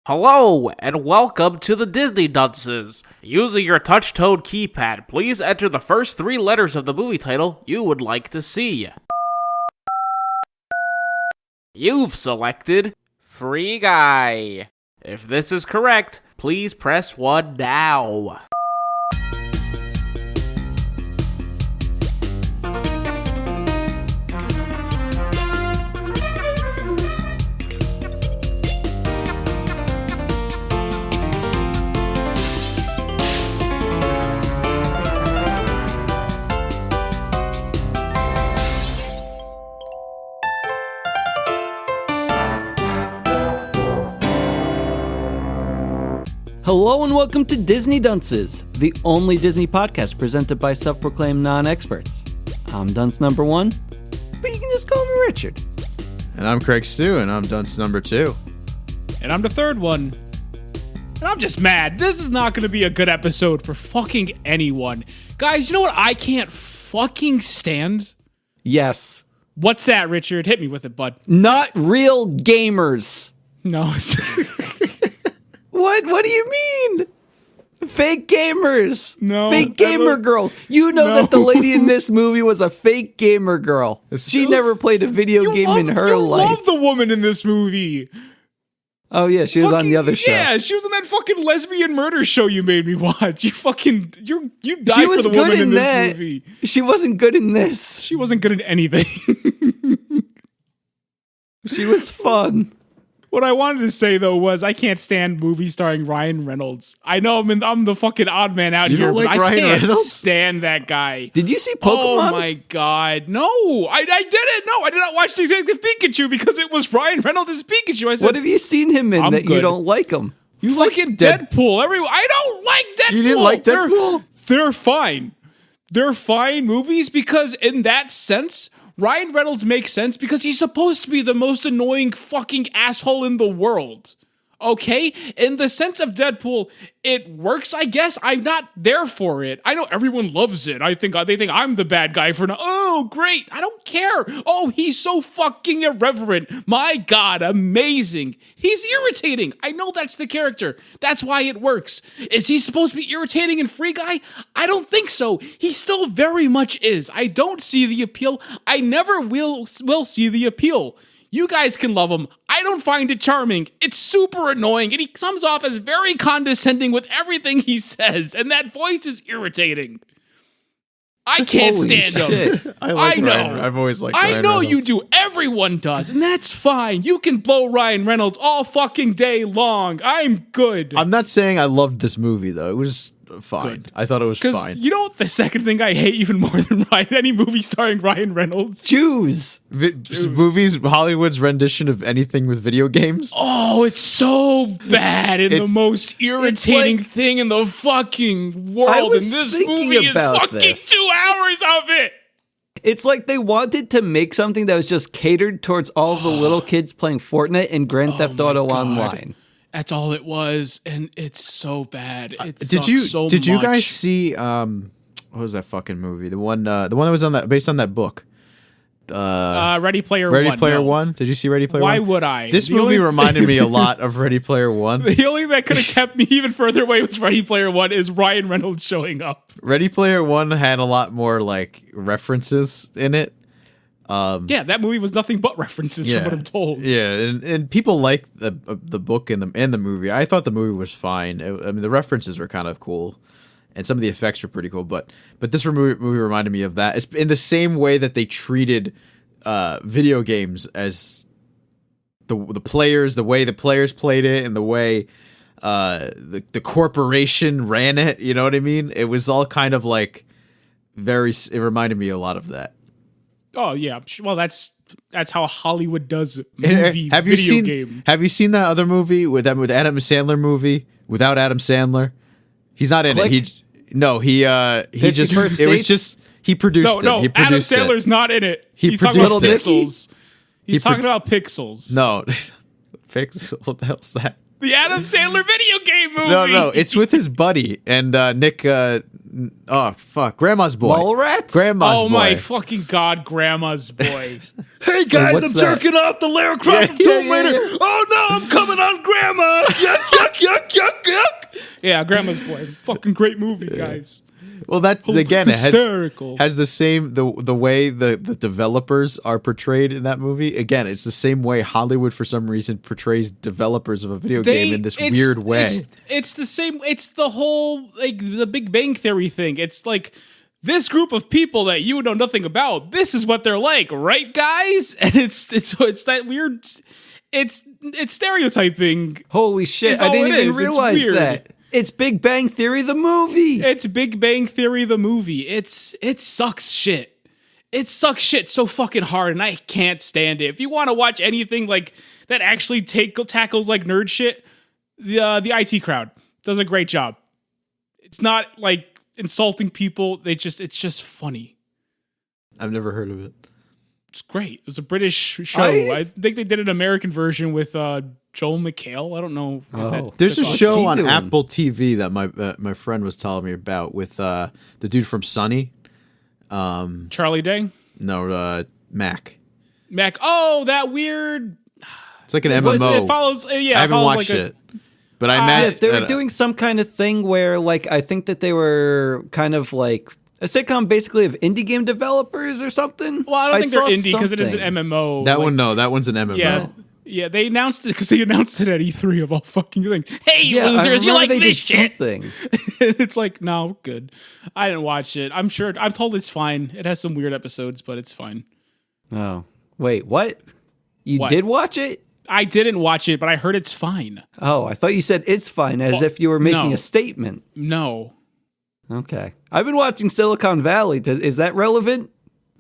Hello, and welcome to the Disney Dunces. Using your touch-tone keypad, please enter the first 3 letters of the movie title you would like to see. You've selected Free Guy. If this is correct, please press 1 now. Hello and welcome to Disney Dunces, the only Disney podcast presented by self-proclaimed non-experts. I'm Dunce number 1, but you can just call me Richard. And I'm Craig Stew, and I'm Dunce number 2. And I'm the third one. And I'm just mad. This is not going to be a good episode for fucking anyone. Guys, you know what I can't fucking stand? Yes. What's that, Richard? Hit me with it, bud. Not real gamers. No. What do you mean? Fake gamers. No. Fake gamer girls. You know that the lady in this movie was a fake gamer girl. She never played a video game in her life. You love the woman in this movie. Oh, yeah, she was on the other show. Yeah, she was on that fucking lesbian murder show you made me watch. You died She was for the good woman in this that. movie. She wasn't good in this. She wasn't good at anything. She was fun. What I wanted to say, though, was I can't stand movies starring Ryan Reynolds. I know I'm the fucking odd man out here, don't like but I Ryan can't Reynolds? stand that guy. Did you see Pokemon? Oh, my God. No, I didn't. No, I did not watch Detective Pikachu because it was Ryan Reynolds as Pikachu. I said, What have you seen him in I'm that you good. don't like him? You fucking Deadpool. I don't like Deadpool. You didn't like Deadpool? They're fine. They're fine movies because in that sense, Ryan Reynolds makes sense because he's supposed to be the most annoying fucking asshole in the world. Okay? In the sense of Deadpool, it works, I guess. I'm not there for it. I know everyone loves it. They think I'm the bad guy for now. Oh, great. I don't care. Oh, he's so fucking irreverent. My God, amazing. He's irritating. I know that's the character. That's why it works. Is he supposed to be irritating in Free Guy? I don't think so. He still very much is. I don't see the appeal. I never will see the appeal. You guys can love him. I don't find it charming. It's super annoying, and he comes off as very condescending with everything he says, and that voice is irritating. I can't stand him. I know. Ryan. I've always liked Ryan I know Reynolds. you do. Everyone does, and that's fine. You can blow Ryan Reynolds all fucking day long. I'm good. I'm not saying I loved this movie, though. It was fine. Good. I thought it was fine. Because you know what the second thing I hate even more than any movie starring Ryan Reynolds? Jews. Movies, Hollywood's rendition of anything with video games. Oh, it's so bad and the most irritating like, thing in the fucking I world. was And this thinking movie is about fucking this. 2 hours of it. It's like they wanted to make something that was just catered towards all the little kids playing Fortnite and Grand Theft Auto God. Online. That's all it was, and it's so bad. It Did sucks so you much. guys see what was that fucking movie? The one that was based on that book. Ready Player One? Ready Player no. One? Did you see Ready Player One? Why would I? This The movie only- reminded me a lot of Ready Player One. The only thing that could have kept me even further away with Ready Player One is Ryan Reynolds showing up. Ready Player One had a lot more like references in it. Yeah, that movie was nothing but references from what I'm told. Yeah, and people like the book and the movie. I thought the movie was fine. I mean, the references were kind of cool, and some of the effects were pretty cool. But this movie reminded me of that. It's in the same way that they treated video games as the players, the way the players played it, and the way the corporation ran it. You know what I mean? It was all kind of like it reminded me a lot of that. Oh yeah, well that's how Hollywood does movie Have you video seen game. Have you seen that other movie with Adam Sandler movie without Adam Sandler? He's not in Click? it. He 50 just First it was Dates? just he produced it. No, He Adam produced Sandler's it. not in it. He He's talking about produced it. Pixels. He's He talking about Pixels. No, Pixel. What the hell's that? The Adam Sandler video game movie. No, it's with his buddy and Nick Oh fuck, Grandma's Boy. Mallrats? Grandma's Boy. Oh my fucking god, Grandma's Boy. Hey guys, what's I'm that? jerking off the Lara Croft of Tomb Raider. Oh no, I'm coming on Grandma. Yuck, yuck, yuck, yuck, yuck. Yeah, Grandma's Boy. Fucking great movie, guys. Well, that's again, it Hysterical. has the same the way the developers are portrayed in that movie. Again, it's the same way Hollywood for some reason portrays developers of a video game in this weird way. It's the same. It's the whole like the Big Bang Theory thing. It's like this group of people that you know nothing about. This is what they're like, right, guys? And it's that weird. It's stereotyping. Holy shit, It's I all didn't it even is. It's realize weird. that. It's Big Bang Theory, the movie. It's Big Bang Theory, the movie. It sucks shit. It sucks shit so fucking hard, and I can't stand it. If you want to watch anything like that actually tackles like nerd shit, the IT crowd does a great job. It's not like insulting people. It's just funny. I've never heard of it. It's great. It was a British show. I think they did an American version with Joel McHale. I don't know. There's a show on doing? Apple TV that my friend was telling me about with the dude from Sunny. Charlie Day. No, Mac. Oh, that weird. It's like an MMO. It follows. Yeah, I haven't watched like it, but I Yeah, imagine they were doing some kind of thing where, like, I think that they were kind of like a sitcom basically of indie game developers or something. Well, I don't think they're saw indie because it is an something. MMO. that like, one. No, that one's an MMO. Yeah, they announced it because they announced it at E3 of all fucking things. Hey, Yeah, I losers, you remember like they this did shit? something. It's like, no, good. I didn't watch it. I'm told it's fine. It has some weird episodes, but it's fine. Oh, wait, what? You What? did watch it? I didn't watch it, but I heard it's fine. Oh, I thought you said it's fine, as if you were making no. a statement. No. Okay, I've been watching Silicon Valley. Is that relevant?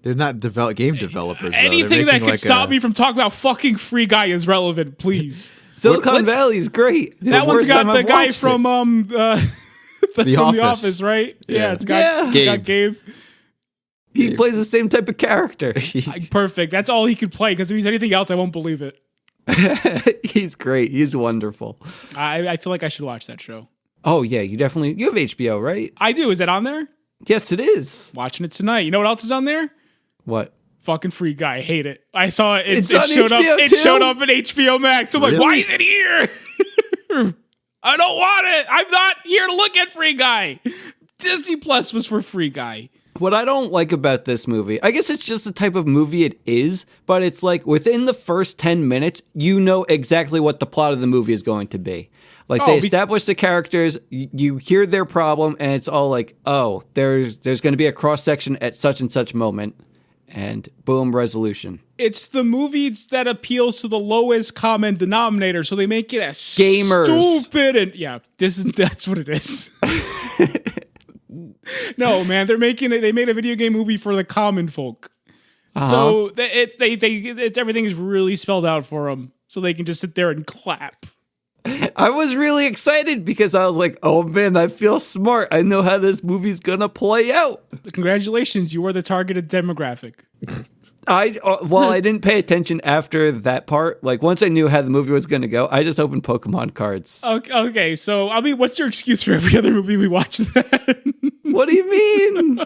They're not game developers. Though. They're Anything that making could like stop me from talking about fucking Free Guy is relevant, please. Silicon what's- Valley is great. This That is the one's first got time the I've guy watched from it. from The Office. Office, right? Yeah, it's got, Yeah. Gabe. He plays the same type of character. Perfect. That's all he could play, because if he's anything else, I won't believe it. He's great. He's wonderful. I feel like I should watch that show. Oh yeah, you have HBO, right? I do. Is that on there? Yes, it is. Watching it tonight. You know what else is on there? What? Fucking Free Guy. I hate it. I saw it. It's It on showed up. HBO It too? showed up in HBO Max. I'm like, Really? why is it here? I don't want it. I'm not here to look at Free Guy. Disney Plus was for Free Guy. What I don't like about this movie, I guess it's just the type of movie it is, but it's like within the first 10 minutes, you know exactly what the plot of the movie is going to be. Like they establish the characters, you hear their problem, and it's all like, oh, there's going to be a cross section at such and such moment, and boom, resolution. It's the movies that appeals to the lowest common denominator, so they make it as Gamers. stupid and that's what it is. No, man, they made a video game movie for the common folk. So it's everything is really spelled out for them, so they can just sit there and clap. I was really excited because I was like, oh man, I feel smart. I know how this movie's going to play out. Congratulations, you were the targeted demographic. I didn't pay attention after that part. Like once I knew how the movie was going to go, I just opened Pokemon cards. Okay, so I mean, what's your excuse for every other movie we watch then? What do you mean?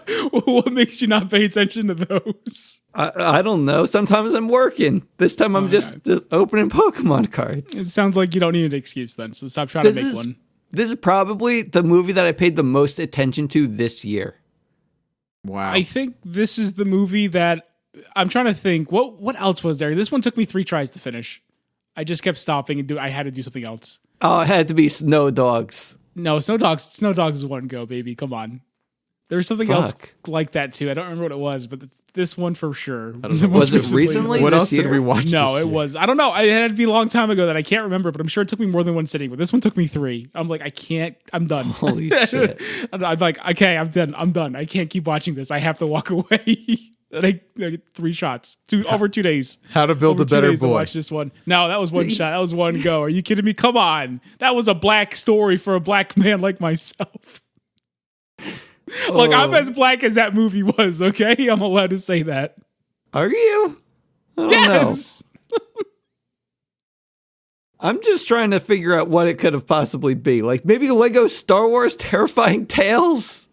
What makes you not pay attention to those? I don't know. Sometimes I'm working. This time I'm just opening Pokemon It cards. sounds like you don't need an excuse then, so stop trying to make one. This is probably the movie that I paid the most attention to this year. Wow. I think this is the movie that I'm trying to think. What else was there? This one took me 3 tries to finish. I just kept stopping and I had to do something else. Oh, it had to be Snow Dogs. No, Snow Dogs is one go, baby. Come on. There was something else like that too. I don't remember what it was, but this one for sure. Was it recently? what this else did year? we watch? No, this it year? was. I don't know. It had to be a long time ago that I can't remember, but I'm sure it took me more than one sitting. But this one took me 3. I'm like, I can't. I'm done. Holy shit. I'm like, okay, I'm done. I can't keep watching this. I have to walk away. I get 3 shots. Over 2 days. How to Build Over a 2 Better days to Boy. watch this one. No, that was one shot. That was one go. Are you kidding me? Come on. That was a black story for a black man like myself. Look, I'm as black as that movie was, okay? I'm allowed to say that. Are you? I don't Yes! know. I'm just trying to figure out what it could have possibly be. Like maybe Lego Star Wars Terrifying Tales?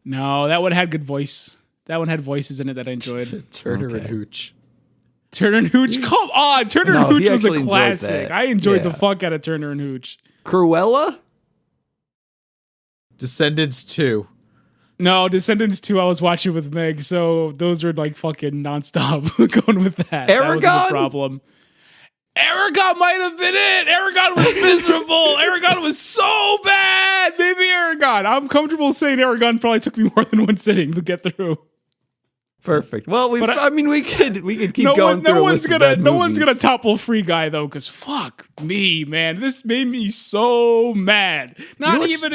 No, that one had good voice. That one had voices in it that I enjoyed. Turner and Hooch. Turner and Hooch, come on! Turner No, and Hooch he was a actually enjoyed classic. that. I enjoyed the Yeah. fuck out of Turner and Hooch. Cruella? Descendants 2. No, Descendants 2 I was watching with Meg, so those were like fucking nonstop going with that. That was Aragon? the problem. Aragon might have been it. Aragon was miserable. Aragon was so bad. Maybe Aragon. I'm comfortable saying Aragon probably took me more than one sitting to get through. Perfect. Well, we could keep No going one, through no a one's list of gonna, bad no one's gonna movies. topple Free Guy though, because fuck me, man. This made me so mad. Not even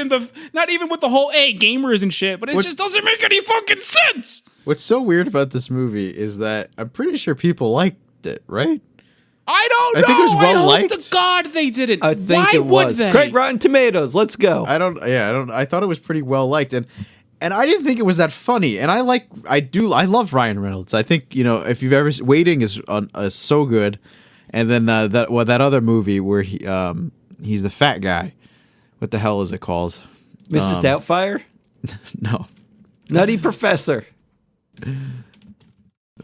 with the whole gamers and shit, but it just doesn't make any fucking sense. What's so weird about this movie is that I'm pretty sure people liked it, right? I don't know. I think it was well I hope liked. to God they didn't. I think Why it would was. they? Craig, Rotten Tomatoes. Let's go. I thought it was pretty well liked, and I didn't think it was that funny. And I love Ryan Reynolds. I think, if you've ever Waiting is so good, and then that other movie where he's the fat guy. What the hell is it called? Mrs. Doubtfire? No. Nutty Professor.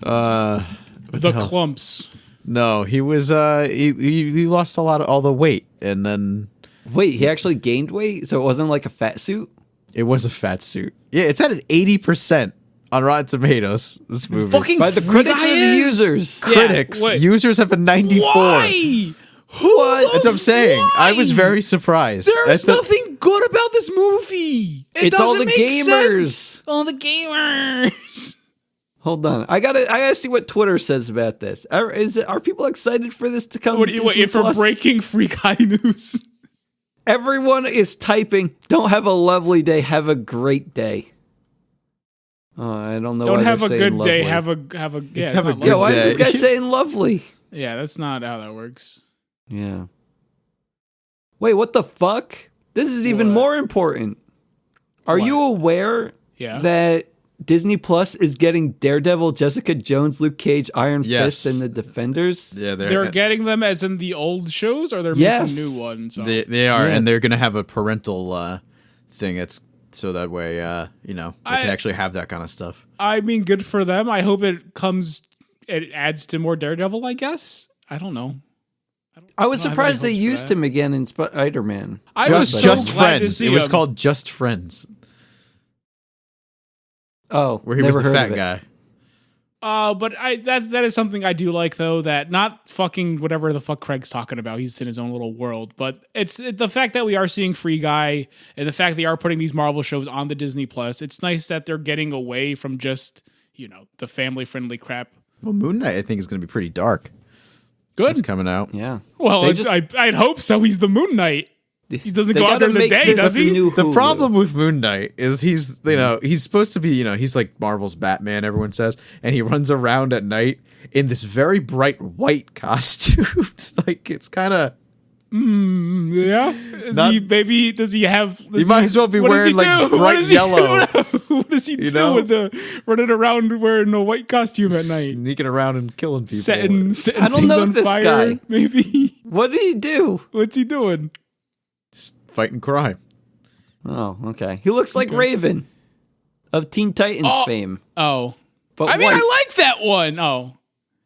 The clumps. No, he was he lost all the weight, and then Wait, he actually gained weight? So it wasn't like a fat suit? it was a fat suit. Yeah, it's at an 80% on Rotten Tomatoes. This movie. Fucking By the Free critics or Guy the is? users? Yeah, Critics. wait. Users have a 94. Why? What? That's what I'm saying. I was very surprised. There's nothing good about this movie. It's all the gamers. Sense. All the gamers. Hold on. I gotta see what Twitter says about this. Are people excited for this to come? What to do you Disney for Plus? breaking Free Guy news? Everyone is typing, don't have a lovely day, have a great day. Oh, I don't know why Don't have they're a saying good day. lovely. Have a Let's have a not good Yeah, lovely. why is this day. guy saying lovely? Yeah, that's not how that works. Yeah. Wait, what the fuck? This is even What? more important. Are What? you aware Yeah. that Disney Plus is getting Daredevil, Jessica Jones, Luke Cage, Iron Yes. Fist, and the Defenders? Yeah, They're getting them as in the old shows, or they're Yes. making new ones. they are, Yeah. and they're gonna have a parental thing. It's so that way they can actually have that kind of stuff. I mean, good for them. I hope it adds to more Daredevil. I guess. I don't know. I was I don't have surprised any they hopes for used that. him again in Spider-Man. I was so Just glad to Friends. see It was him. called Just Friends, Oh, where he was never the heard fat of it. guy. But that is something I do like though. That not fucking whatever the fuck Craig's talking about. He's in his own little world. But it's the fact that we are seeing Free Guy and the fact they are putting these Marvel shows on the Disney Plus. It's nice that they're getting away from just the family friendly crap. Well, Moon Knight I think is gonna be pretty dark. Good. It's coming out. Yeah. Well, They just- I'd hope so. He's the Moon Knight. He doesn't They go out gotta during the make day, this does he? new The Hulu. problem with Moon Knight is he's supposed to be, he's like Marvel's Batman, everyone says, and he runs around at night in this very bright white costume. Like it's kind of Yeah. Does he have? You might as well be what does wearing he like do? What bright does he- yellow, What does he do know? with running around wearing a white costume at night? sneaking around and killing people. Setting I don't things know on this fire, guy. maybe. What did he do? What's he doing? Fighting crime. Oh, okay. He looks like Raven of Teen Titans fame. Oh, But I mean, white. I like that one. Oh,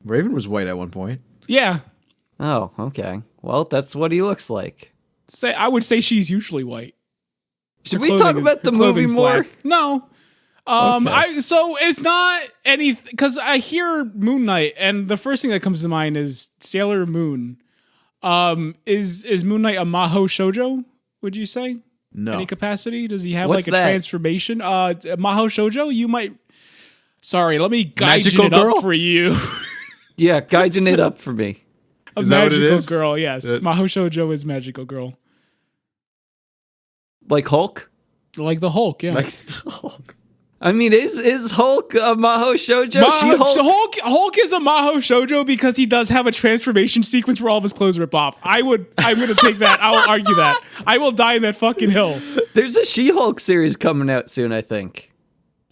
Raven was white at one point. yeah. Oh, okay. Well, that's what he looks like. I would say she's usually white. Should Her we talk clothing about is- the her movie clothing's more? black. No. Okay. So it's not any because I hear Moon Knight, and the first thing that comes to mind is Sailor Moon. Is Moon Knight a Maho shoujo? Would you say? No. Any capacity? Does he have What's like a that? transformation? Maho shoujo. You might. Sorry, let me guide Magical it girl? up for you. Yeah, guiding it up for me. A Is that what it magical is? girl. Yes, Maho shoujo is magical girl, Like Hulk? like the Hulk. Yeah. I mean, is Hulk a Maho Shoujo? Hulk is a Maho shoujo because he does have a transformation sequence where all of his clothes rip off. I'm going to take that. I will argue that. I will die in that fucking hill. There's a She-Hulk series coming out soon, I think.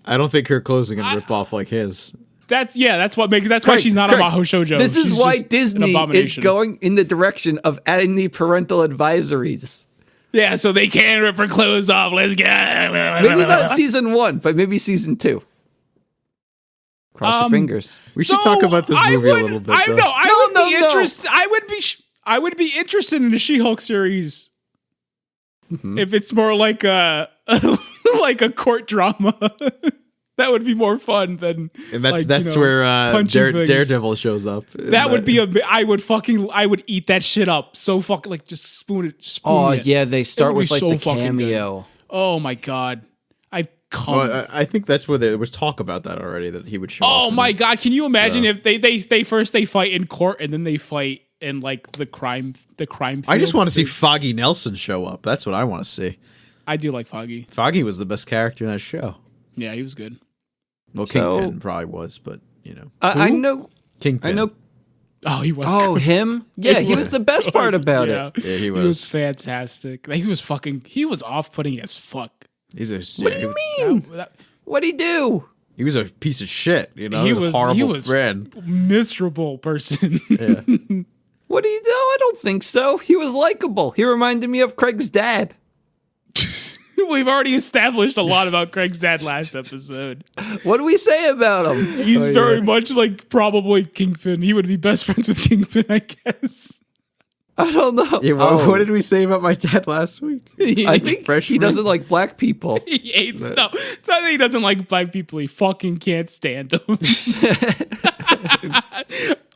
I don't think her clothes are gonna rip off like his. That's why Craig, she's not Craig, a Maho shoujo. This is She's why just an Disney is abomination. going in the direction of adding the parental advisories. Yeah, so they can rip her clothes off. Let's go. Maybe not season 1, but maybe season 2. Cross your fingers. We should talk about this movie a little bit. Though. I would be interested in the She-Hulk series if it's more like a like a court drama. That would be more fun than. And that's where Daredevil shows up. That would be I would eat that shit up so fucking like just spoon it. Yeah, they start with like the cameo. Oh my god, I'd come. Well, I think that's where there was talk about that already, that he would show up. Oh my god, can you imagine if they first fight in court and then they fight in like the crime field? I just want to see Foggy Nelson show up. That's what I want to see. I do like Foggy. Foggy was the best character in that show. Yeah, he was good. Well, Kingpin probably was, but you know. I know. Kingpin. I know. Oh, he was. Oh, good. him? Yeah, he was the best part about it. Yeah, he was. He was fantastic. He was off-putting as fuck. What do you mean? What'd he do? He was a piece of shit, you know. He was a horrible friend. Miserable person. Yeah. What do you do? I don't think so. He was likable. He reminded me of Craig's dad. We've already established a lot about Craig's dad last episode. What do we say about him? He's very much like probably Kingpin. He would be best friends with Kingpin, I guess. I don't know. Yeah, what did we say about my dad last week? I think he doesn't like black people. He hates it's not that he doesn't like black people. He fucking can't stand them.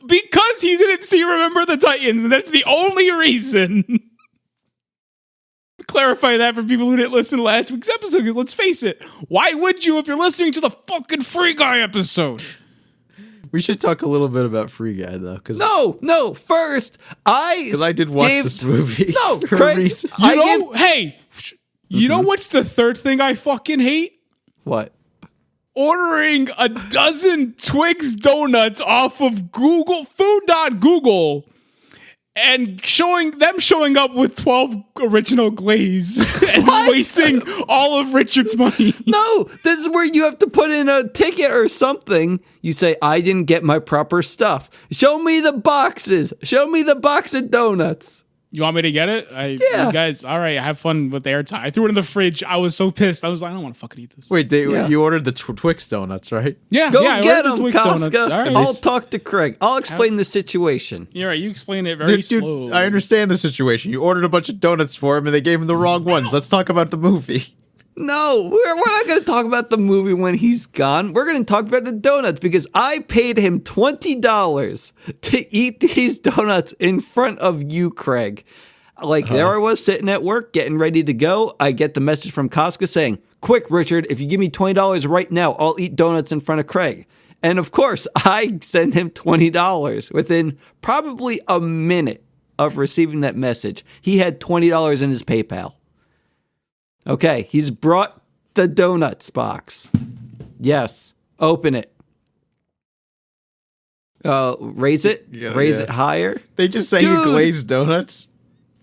Because he didn't see Remember the Titans, and that's the only reason. Clarify that for people who didn't listen to last week's episode, because let's face it, why would you if you're listening to the fucking Free Guy episode? We should talk a little bit about Free Guy, though. No, first, because I did watch this movie. No, Craig, you know what's the third thing I fucking hate? What? Ordering a dozen Twix donuts off of food.google and showing up with 12 original glaze and wasting all of Richard's money. No, this is where you have to put in a ticket or something. You say, I didn't get my proper stuff. Show me the boxes. Show me the box of donuts. You want me to get it? Yeah. You guys, all right, have fun with the airtime. I threw it in the fridge. I was so pissed. I was like, I don't want to fucking eat this. Wait, you ordered the Twix donuts, right? Yeah, Go I get ordered them, the Twix donuts. Casca. All right. I'll talk to Craig. I'll explain the situation. You're right. You explained it very slowly. I understand the situation. You ordered a bunch of donuts for him, and they gave him the wrong ones. Let's talk about the movie. No, we're not going to talk about the movie when he's gone. We're going to talk about the donuts because I paid him $20 to eat these donuts in front of you, Craig. There I was sitting at work getting ready to go. I get the message from Casca saying, quick, Richard, if you give me $20 right now, I'll eat donuts in front of Craig. And of course, I send him $20 within probably a minute of receiving that message. He had $20 in his PayPal. Okay, he's brought the donuts box. Yes, open it. Raise it. Raise it higher. They just say you glazed donuts.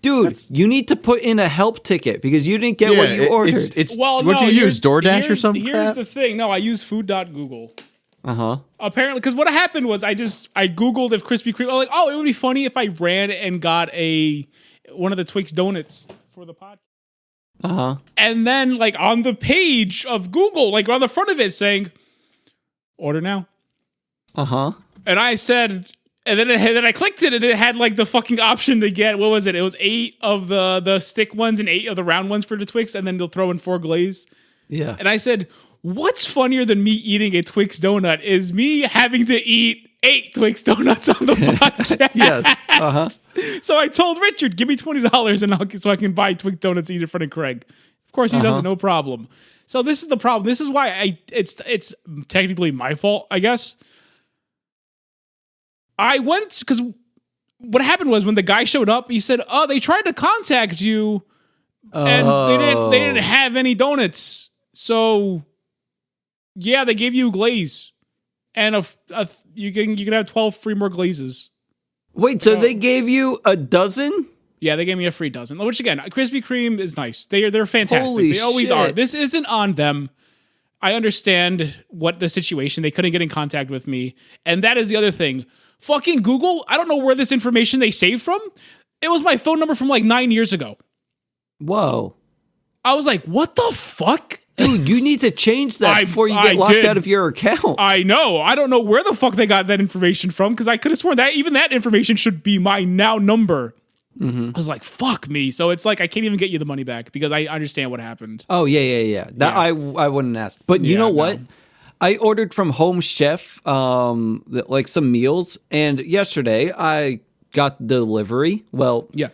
Dude, you need to put in a help ticket because you didn't get what you ordered. What'd you use, DoorDash or something? Here's the thing. No, I use food.google. Uh-huh. Apparently, because what happened was I Googled if Krispy Kreme. I was like, it would be funny if I ran and got one of the Twix donuts for the podcast. Uh-huh. And then, on the page of Google, on the front of it saying, order now. Uh-huh. And I said, and then I clicked it, and it had, the fucking option to get, what was it? It was 8 of the stick ones and 8 of the round ones for the Twix, and then they'll throw in 4 glaze. Yeah. And I said, what's funnier than me eating a Twix donut is me having to eat 8 Twix donuts on the podcast. Yes. Uh-huh. So I told Richard, give me $20 so I can buy Twix donuts eat in front of Craig. Of course he doesn't, no problem. So this is the problem. This is why it's technically my fault, I guess. I went, because what happened was when the guy showed up, he said, they tried to contact you and they didn't have any donuts. So yeah, they gave you glaze. And you can have 12 free more glazes. Wait, so they gave you a dozen? Yeah, they gave me a free dozen. Which again, Krispy Kreme is nice. They're fantastic. Holy they always shit. are. This isn't on them. I understand what the situation. They couldn't get in contact with me. And that is the other thing. Fucking Google, I don't know where this information they saved from. It was my phone number from 9 years ago. Whoa. I was like, what the fuck? Dude, you need to change that before you get locked out of your account. I know. I don't know where the fuck they got that information from, because I could have sworn that even that information should be my now number. I was like, fuck me. So it's like, I can't even get you the money back because I understand what happened. Oh, yeah. That I wouldn't ask. But you know what? No. I ordered from Home Chef like some meals, and yesterday I got delivery. Well, yeah.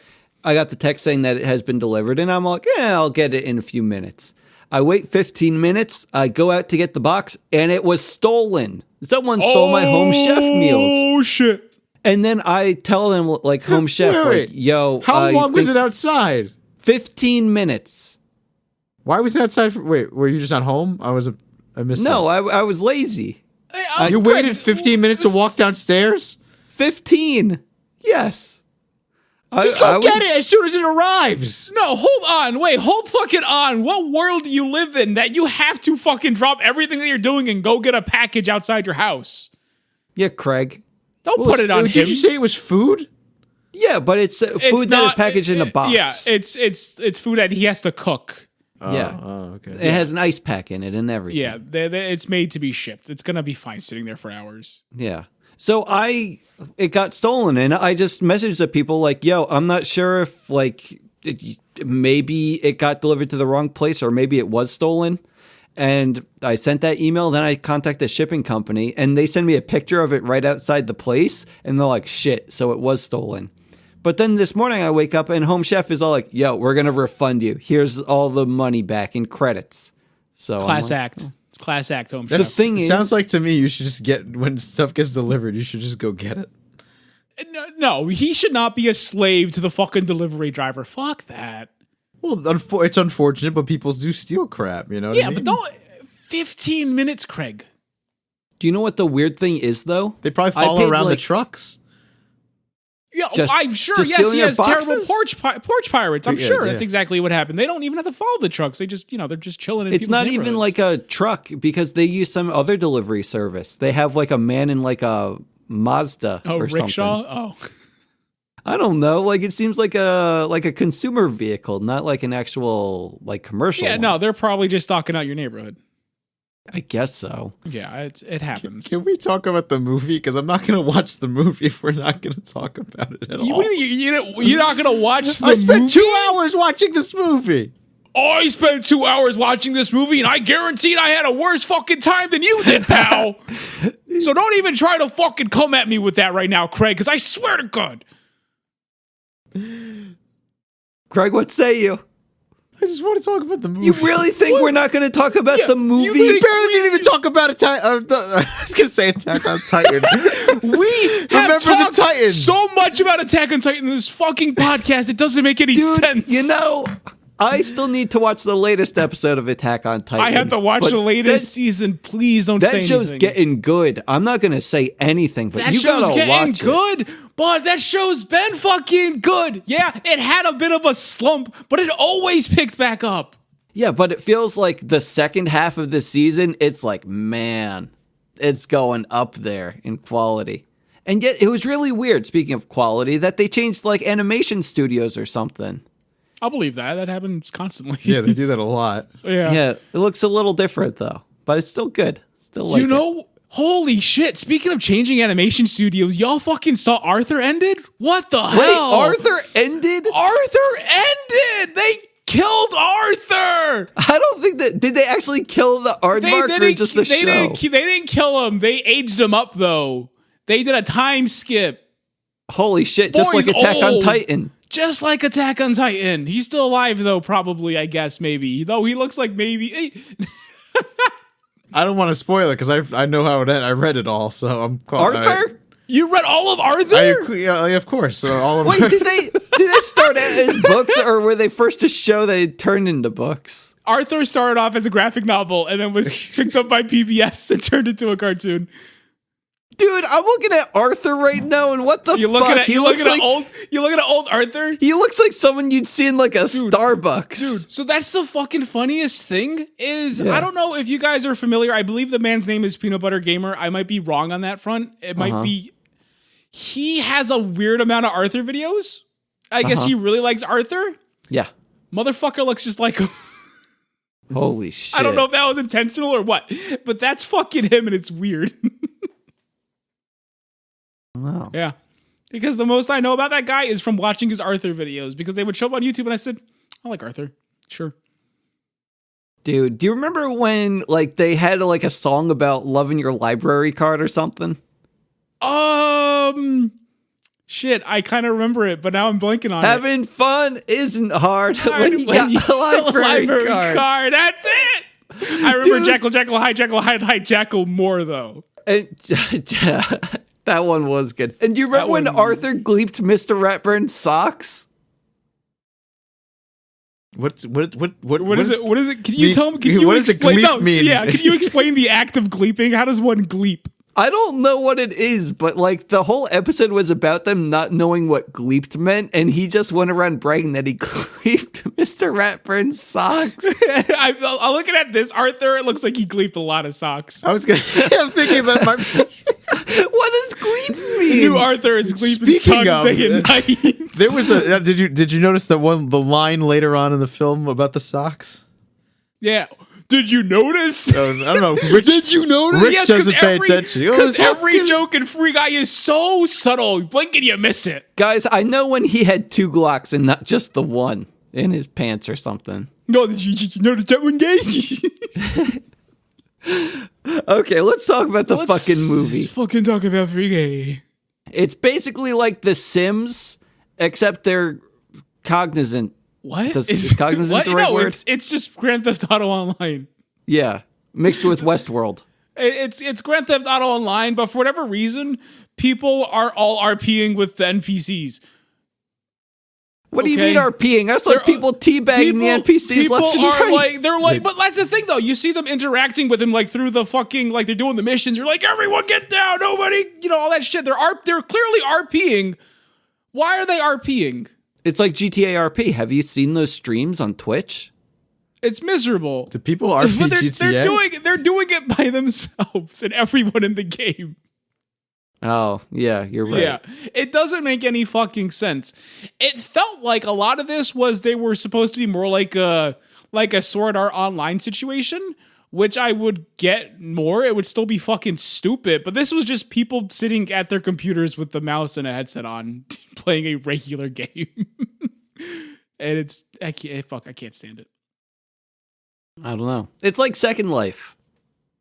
I got the text saying that it has been delivered, and I'm like, I'll get it in a few minutes. I wait 15 minutes, I go out to get the box, and it was stolen. Someone stole my Home Chef meals. Oh, shit. And then I tell them, like, Home Chef, like, yo. How long was it outside? 15 minutes. Why was it outside? Wait, were you just at home? I missed that. No, I was lazy. You waited 15 minutes to walk downstairs? 15. Yes. Just go get it as soon as it arrives. No, hold on. Wait, hold fucking on. What world do you live in that you have to fucking drop everything that you're doing and go get a package outside your house? Yeah, Craig. Don't put it on him. Did you say it was food? Yeah, but it's food that is packaged in a box. Yeah, it's food that he has to cook. Okay. It has an ice pack in it and everything. Yeah, it's made to be shipped. It's gonna be fine sitting there for hours. Yeah. So it got stolen, and I just messaged the people like, yo, I'm not sure if like maybe it got delivered to the wrong place or maybe it was stolen. And I sent that email, then I contacted the shipping company, and they send me a picture of it right outside the place, and they're like, shit, so it was stolen. But then this morning I wake up and Home Chef is all like, yo, we're going to refund you. Here's all the money back in credits. So Class act. It's class act, Home Chef. The thing is, sounds like to me you should just get, when stuff gets delivered, you should just go get it. No, he should not be a slave to the fucking delivery driver. Fuck that. Well, it's unfortunate, but people do steal crap, you know what I mean? But don't... 15 minutes, Craig. Do you know what the weird thing is, though? They probably follow around the trucks. Yeah, I'm sure. Yes, he has terrible porch pirates. I'm sure that's exactly what happened. They don't even have to follow the trucks. They just, they're just chilling in It's not even like a truck because they use some other delivery service. They have like a man in like a Mazda or rickshaw? something. Oh, I don't know. Like it seems like a consumer vehicle, not like an actual like commercial. Yeah, one. no, they're probably just stalking out your neighborhood. I guess so. Yeah, it happens. Can we talk about the movie? Because I'm not going to watch the movie if we're not going to talk about it at all. You're not going to watch the movie? I spent 2 hours watching this movie. I spent 2 hours watching this movie, and I guaranteed I had a worse fucking time than you did, pal. So don't even try to fucking come at me with that right now, Craig, because I swear to God. Craig, what say you? I just want to talk about the movie. You really think we're not going to talk about the movie? You barely didn't even talk about Attack. I was going to say Attack on Titan. We have talked so much about Attack on Titan in this fucking podcast. It doesn't make any sense. I still need to watch the latest episode of Attack on Titan. I have to watch the latest season. Please don't say anything. That show's getting good. I'm not going to say anything, but you gotta watch it. That show's getting good, but that show's been fucking good. Yeah, it had a bit of a slump, but it always picked back up. Yeah, but it feels like the second half of the season, it's like, man, it's going up there in quality. And yet, it was really weird, speaking of quality, that they changed like animation studios or something. I'll believe that. That happens constantly. Yeah, they do that a lot. Yeah, it looks a little different though, but it's still good. Still like holy shit. Speaking of changing animation studios, y'all fucking saw Arthur ended? What the hell? Wait, Arthur ended? Arthur ended! They killed Arthur! I don't think that... Did they actually kill the aardvark or just the show? They didn't kill him. They aged him up though. They did a time skip. Holy shit, just like Attack on Titan. Just like Attack on Titan. He's still alive, though, probably, I guess, maybe. Though he looks like maybe... I don't want to spoil it, because I know how it ends. I read it all, so I'm... Arthur? You read all of Arthur? Yeah, of course. All of Wait, did they start as books, or were they first to show they turned into books? Arthur started off as a graphic novel, and then was picked up by PBS and turned into a cartoon. Dude, I'm looking at Arthur right now, and what the fuck? You looking at old Arthur? He looks like someone you'd see in like a Starbucks. Dude, so that's the fucking funniest thing is, I don't know if you guys are familiar. I believe the man's name is Peanut Butter Gamer. I might be wrong on that front. It might be. He has a weird amount of Arthur videos. I guess he really likes Arthur. Yeah. Motherfucker looks just like him. Holy shit. I don't know if that was intentional or what, but that's fucking him and it's weird. Wow. Yeah. Because the most I know about that guy is from watching his Arthur videos because they would show up on YouTube and I said, I like Arthur. Sure. Dude, do you remember when like they had like a song about loving your library card or something? Shit, I kind of remember it, but now I'm blanking on it. Having fun isn't hard when you got the library card. That's it. I remember Jackal, Hi, Jackal more though. And, that one was good. And do you remember when Arthur gleeped Mr. Ratburn's socks? What is it? What is it? Can you tell me? Can you explain? No, mean? Yeah, can you explain the act of gleeping? How does one gleep? I don't know what it is, but like the whole episode was about them not knowing what gleeped meant, and he just went around bragging that he gleeped Mr. Ratburn's socks. I'm looking at this Arthur. It looks like he gleeped a lot of socks. I'm thinking that my. What does gleep mean? The new Arthur is gleeping socks day and night. There was a. Did you notice the line later on in the film about the socks? Yeah. Did you notice? I don't know. Did you notice? Rich doesn't pay attention. Because every joke in Free Guy is so subtle. Blink and you miss it. Guys, I know when he had 2 Glocks and not just the one in his pants or something. No, did you notice that one, gay? Okay, let's talk about the fucking movie. Let's fucking talk about Free Guy. It's basically like The Sims, except they're cognizant. What? Is cognizant the right word? It's just Grand Theft Auto Online. Yeah, mixed with Westworld. It's Grand Theft Auto Online, but for whatever reason, people are all RPing with the NPCs. What do you mean RPing? That's like people teabagging the NPCs people left and are right. they're like, but that's the thing though. You see them interacting with him like through the fucking, like they're doing the missions. You're like, everyone get down, nobody, all that shit. They're clearly RPing. Why are they RPing? It's like GTA RP. Have you seen those streams on Twitch? It's miserable. Do people RP but GTA? They're doing it by themselves and everyone in the game. Oh, yeah, you're right. Yeah, it doesn't make any fucking sense. It felt like a lot of this was they were supposed to be more like a Sword Art Online situation, which I would get more. It would still be fucking stupid, but this was just people sitting at their computers with the mouse and a headset on, playing a regular game. And I can't stand it. I don't know. It's like Second Life,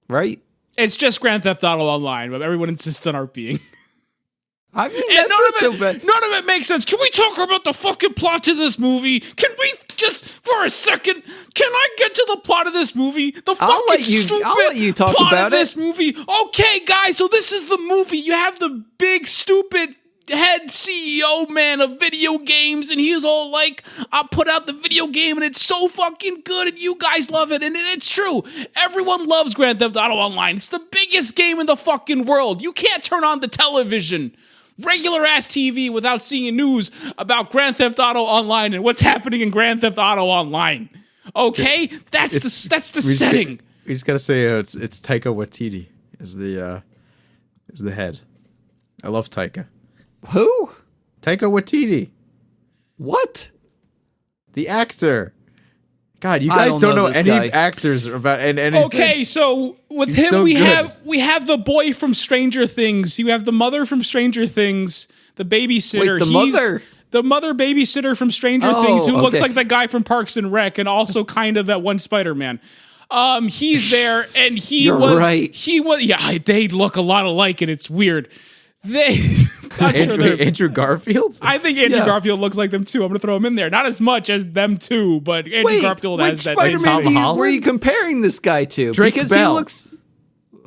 right? It's just Grand Theft Auto Online, but everyone insists on RPing. I mean, that's not so bad. None of it makes sense. Can we talk about the fucking plot to this movie? Can we just, for a second, can I get to the plot of this movie? I'll let you talk plot about of this movie. Okay, guys, so this is the movie. You have the big, stupid head CEO man of video games, and he's all like, I put out the video game and it's so fucking good and you guys love it. And it's true. Everyone loves Grand Theft Auto Online. It's the biggest game in the fucking world. You can't turn on the television, regular ass TV, without seeing news about Grand Theft Auto Online and what's happening in Grand Theft Auto Online. Okay? That's the setting. We just gotta say it's Taika Waititi is the head. I love Taika. Who? Taika Waititi. What? The actor. God, you guys don't know any actors about and anything. Okay, so with him so we have the boy from Stranger Things. You have the mother from Stranger Things, the babysitter. Wait, the mother babysitter from Stranger Things, who looks like the guy from Parks and Rec, and also kind of that one Spider-Man. He's there, and he was. Yeah, they look a lot alike, and it's weird. Andrew Garfield? I think Andrew Garfield looks like them too. I'm gonna throw him in there. Not as much as them too, but Andrew Garfield has that. Spider-Man were you comparing this guy to? Drake Bell. He looks.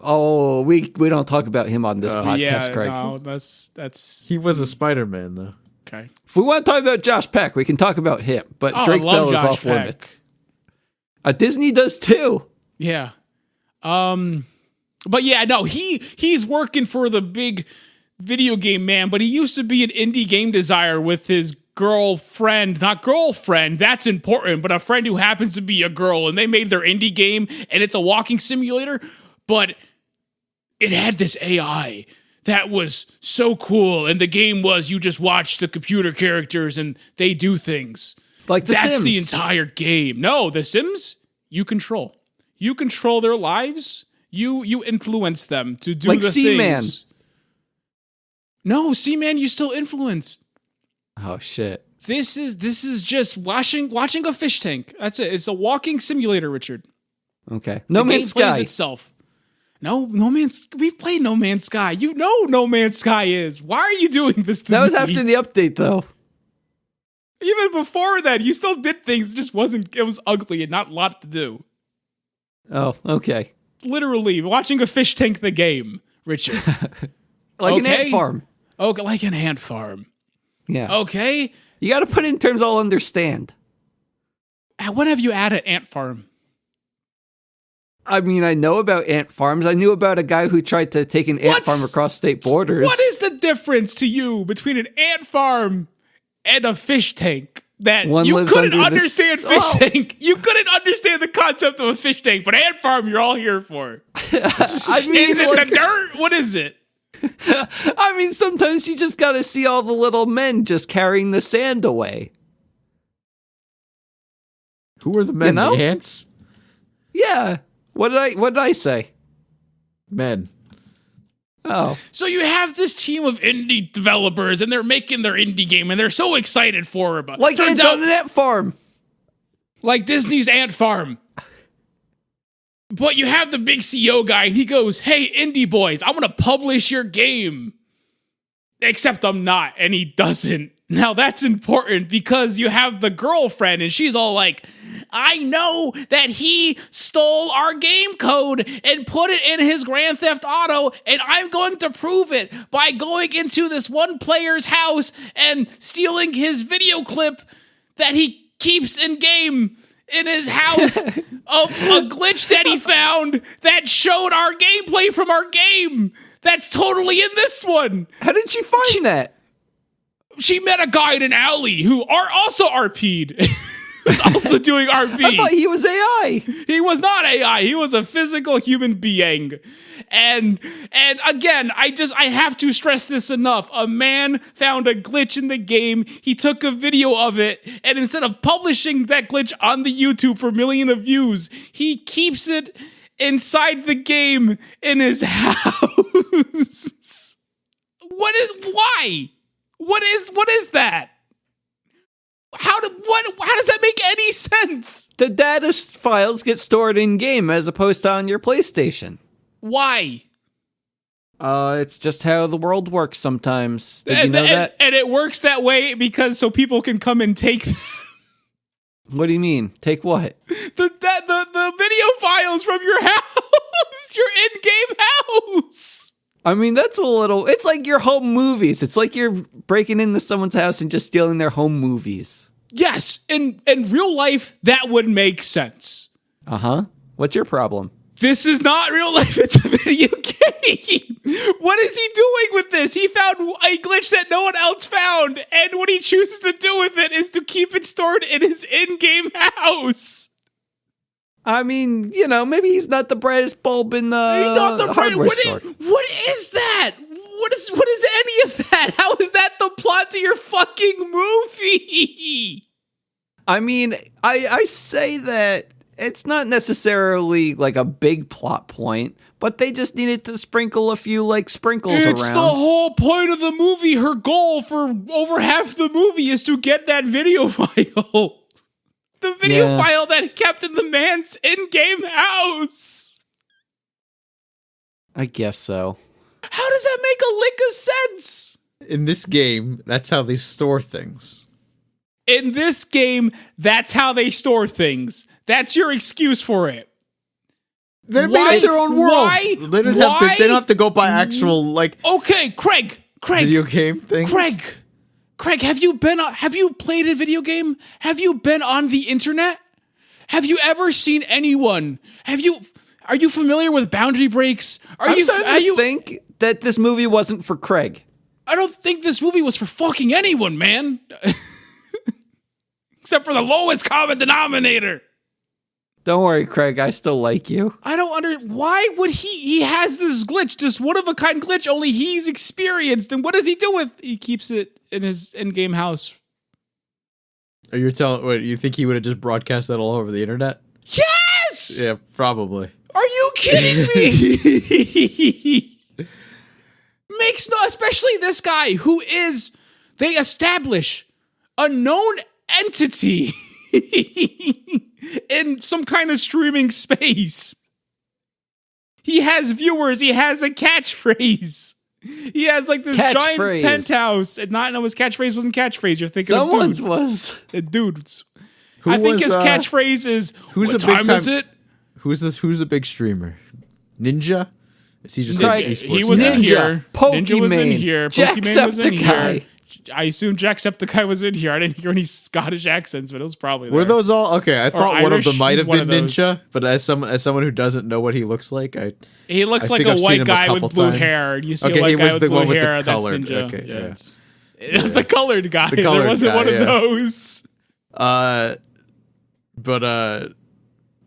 Oh, we don't talk about him on this podcast, Craig. No, that's. He was a Spider-Man though. Okay. If we want to talk about Josh Peck, we can talk about him. But Drake Bell is off limits. Disney does too. Yeah. But yeah, no, he's working for the big video game man, but he used to be an indie game designer with his not girlfriend, that's important, but a friend who happens to be a girl, and they made their indie game, and it's a walking simulator, but it had this AI that was so cool, and the game was you just watch the computer characters and they do things. Like The That's Sims. the entire game. No, The Sims, you control. You control their lives. You influence them to do Like the Seaman. things. No, Seaman, you still influenced. Oh shit. This is just watching a fish tank. That's it. It's a walking simulator, Richard. Okay. No The game Man's plays Sky. itself. No Man's. We played No Man's Sky. You know No Man's Sky is. Why are you doing this to me? That was after the update, though. Even before that, you still did things. It just wasn't. It was ugly and not a lot to do. Oh, okay. Literally watching a fish tank the game, Richard. Like an Okay. ant farm. Okay, like an ant farm. Yeah. Okay. You got to put it in terms I'll understand. When have you added ant farm? I mean, I know about ant farms. I knew about a guy who tried to take an ant What's- farm across state borders. What is the difference to you between an ant farm and a fish tank? That One you lives couldn't under the understand s- fish Oh. tank. You couldn't understand the concept of a fish tank, but ant farm you're all here for. I mean, Is it look, the dirt? What is it? I mean, sometimes you just got to see all the little men just carrying the sand away. Who are the men? know? The ants? Yeah. What did I say? Men. Oh. So you have this team of indie developers, and they're making their indie game, and they're so excited for it. But Like turns ants out, on an ant farm. like Disney's Ant Farm. But you have the big CEO guy, and he goes, "Hey, indie boys, I'm gonna publish your game." Except I'm not, and he doesn't. Now that's important because you have the girlfriend, and she's all like, "I know that he stole our game code and put it in his Grand Theft Auto, and I'm going to prove it by going into this one player's house and stealing his video clip that he keeps in game in his house of a glitch that he found that showed our gameplay from our game. That's totally in this one." How did she find that? She met a guy in an alley who also RP'd. Was also doing RP. I thought he was AI. He was not AI. He was a physical human being. And again, I have to stress this enough. A man found a glitch in the game. He took a video of it, and instead of publishing that glitch on the YouTube for millions of views, he keeps it inside the game in his house. Why? What is that? How does that make any sense? The data files get stored in game as opposed to on your PlayStation. Why? It's just how the world works sometimes. Did you know that? And it works that way because so people can come and take What do you mean? Take what? the video files from your house, your in-game house. I mean, that's a little... It's like your home movies. It's like you're breaking into someone's house and just stealing their home movies. Yes, in real life, that would make sense. Uh-huh. What's your problem? This is not real life, it's a video game. What is he doing with this? He found a glitch that no one else found, and what he chooses to do with it is to keep it stored in his in-game house. I mean, maybe he's not the brightest bulb in the He's not the hardware what store. What is that? What is any of that? How is that the plot to your fucking movie? I mean, I say that it's not necessarily like a big plot point, but they just needed to sprinkle a few sprinkles It's around. the whole point of the movie. Her goal for over half the movie is to get that video file. The video file that kept in the man's in-game house. I guess so. How does that make a lick of sense? In this game, that's how they store things. In this game, that's how they store things. That's your excuse for it. They made up their own world. Why? They don't have to go by actual Okay, Craig, video game things. Craig, have you played a video game? Have you been on the internet? Have you ever seen anyone? Are you familiar with boundary breaks? I'm starting to think that this movie wasn't for Craig. I don't think this movie was for fucking anyone, man. Except for the lowest common denominator. Don't worry, Craig. I still like you. I don't why would he has this glitch, this one-of-a-kind glitch only he's experienced, and what does he do with? He keeps it in his in-game house. Are you telling? What, you think he would have just broadcast that all over the internet? Yes! Yeah, probably. Are you kidding me? Makes no, especially this guy who is, they establish a known entity in some kind of streaming space. He has viewers. He has a catchphrase. He has like this giant penthouse. And not know his catchphrase wasn't catchphrase. You're thinking someone's of was. Dudes. Who I think was, his catchphrase is, who's what a big time time- is it? Who's a big streamer? Ninja? Is he just Right. an esports He was guy? in Ninja, here. Ninja was in Pokemon, here. Pokemon was in Jacksepticeye. here. I assume Jacksepticeye was in here. I didn't hear any Scottish accents, but it was probably there. Were those all okay? I thought one of Irish, them might he's have one been of those. Ninja, but as someone who doesn't know what he looks like, He looks I like think a I've seen white him a guy couple with blue times. hair. You see Okay, a white he guy was with the blue one with the hair, colored- that's Ninja. okay, Yeah, yeah. it's- the colored guy. The colored there wasn't guy, one of yeah. those.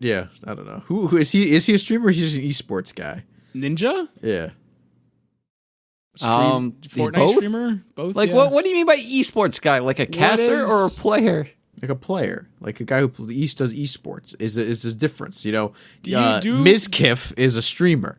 Yeah, I don't know. Who is he? Is he a streamer? Or is he just an esports guy? Ninja? Yeah. Fortnite both? streamer? Both? Like, yeah. what do you mean by esports guy? Like a caster is- or a player? Like a player, like a guy who does esports is a difference. You know, you do- Mizkif is a streamer.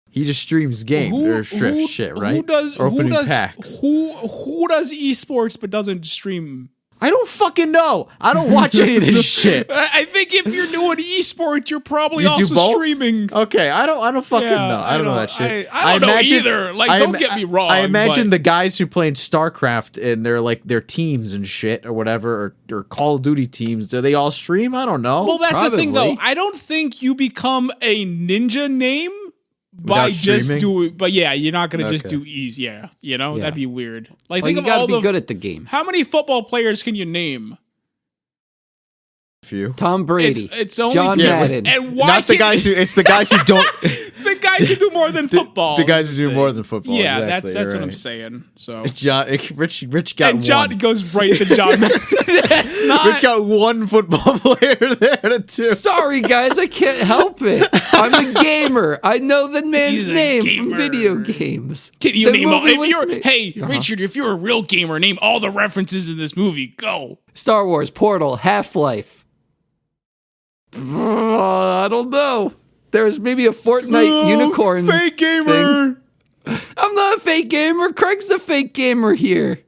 He just streams games or shit, right? Who does or opening who does packs. who does esports but doesn't stream? I don't fucking know. I don't watch any of this shit. I think if you're doing esports, you're probably You do also both? streaming. Okay, I don't fucking Yeah, know. I don't know that shit. I don't know either. Like, don't get me wrong, I imagine but- the guys who play in StarCraft and their teams and shit or whatever, or Call of Duty teams. Do they all stream? I don't know. Well, that's the thing, though. Probably. I don't think you become a ninja name by Without just streaming? doing. But yeah, you're not gonna just Okay. do ease. Yeah, you know Yeah. that'd be weird. Like, Well, think you of gotta all be the. good at the game. How many football players can you name? Few. Tom Brady, It's only John Yeah, with- Madden. And why Not the can't- guys who. It's the guys who don't. the guys who do more than football. The guys who do more than football. Yeah, exactly, that's you're what I'm right. saying. So John, Rich got and John one. goes right to John. That's not. Rich got one football player there to two. Sorry, guys, I can't help it. I'm a gamer. I know the man's He's a name gamer. from video games. Can you The name all? movie If was you're, made- hey, Richard, if you're a real gamer, name all the references in this movie. Go. Star Wars, Portal, Half-Life. I don't know. There's maybe a Fortnite unicorn. Fake gamer. I'm not a fake gamer. Craig's the fake gamer here.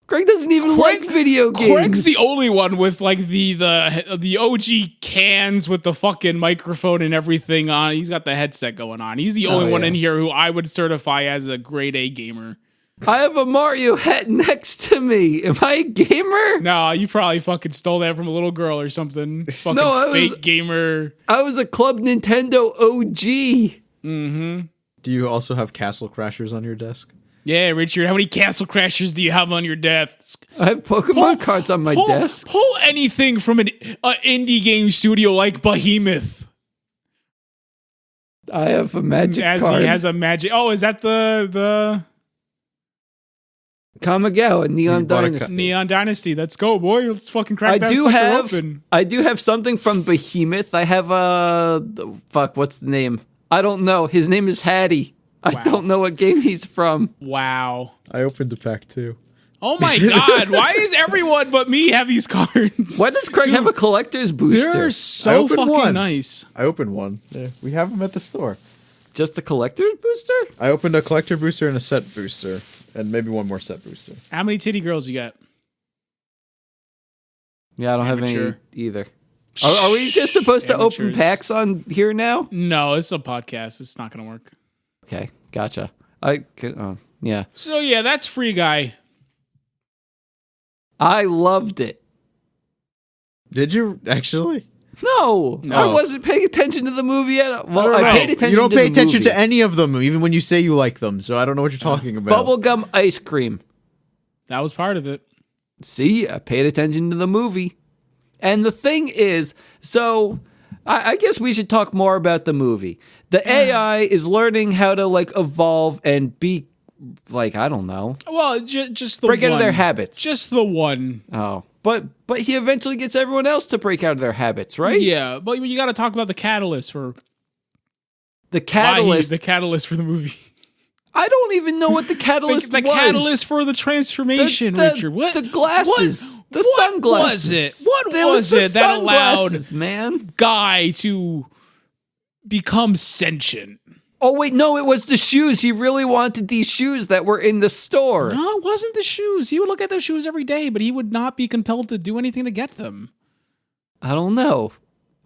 Craig doesn't even like video games. Craig's the only one with like the OG cans with the fucking microphone and everything on. He's got the headset going on. He's the only one yeah. in here who I would certify as a grade A gamer. I have a Mario hat next to me. Am I a gamer? No, you probably fucking stole that from a little girl or something. Fucking No, I was- fake gamer. I was a Club Nintendo OG. Do you also have Castle Crashers on your desk? Yeah, Richard, how many Castle Crashers do you have on your desk? I have Pokemon cards on my desk. Pull anything from an indie game studio like Behemoth. I have a magic As card. he has a magic. Oh, is that the Kamigawa, Neon You bought a Dynasty. Neon Dynasty? Let's go, boy. Let's fucking crack I that do sucker have open. I do have something from Behemoth. I have fuck, what's the name? I don't know. His name is Hattie. I Wow. don't know what game he's from. Wow. I opened the pack too. Oh my god, why is everyone but me have these cards? Why does Craig have a collector's booster? They're I so opened fucking one. nice. I opened one. Yeah, we have them at the store. Just a collector's booster? I opened a collector booster and a set booster, and maybe one more set booster. How many titty girls you got? Yeah, I don't have Amateur. any either. Are we just supposed to open Amateurs. packs on here now? No, it's a podcast. It's not gonna work. Okay, gotcha. I could, yeah. So yeah, that's Free Guy. I loved it. Did you actually? No, I No. wasn't paying attention to the movie at all. Well, I know. paid attention You don't to pay the attention movie. to any of them, even when you say you like them. So I don't know what you're talking about. Bubblegum ice cream. That was part of it. See, I paid attention to the movie. And the thing is, so I guess we should talk more about the movie. The AI is learning how to like evolve and be like, I don't know, Well, just the break one. out of their habits. Just the one. Oh, but he eventually gets everyone else to break out of their habits, right? Yeah, but you got to talk about the catalyst for The why catalyst. the catalyst for the movie. I don't even know what the catalyst the was. catalyst for the transformation, Richard. What? The glasses. What, the what sunglasses. was it? What There was the it that allowed sunglasses, man? Guy to become sentient? Oh, wait, no, it was the shoes. He really wanted these shoes that were in the store. No, it wasn't the shoes. He would look at those shoes every day, but he would not be compelled to do anything to get them. I don't know.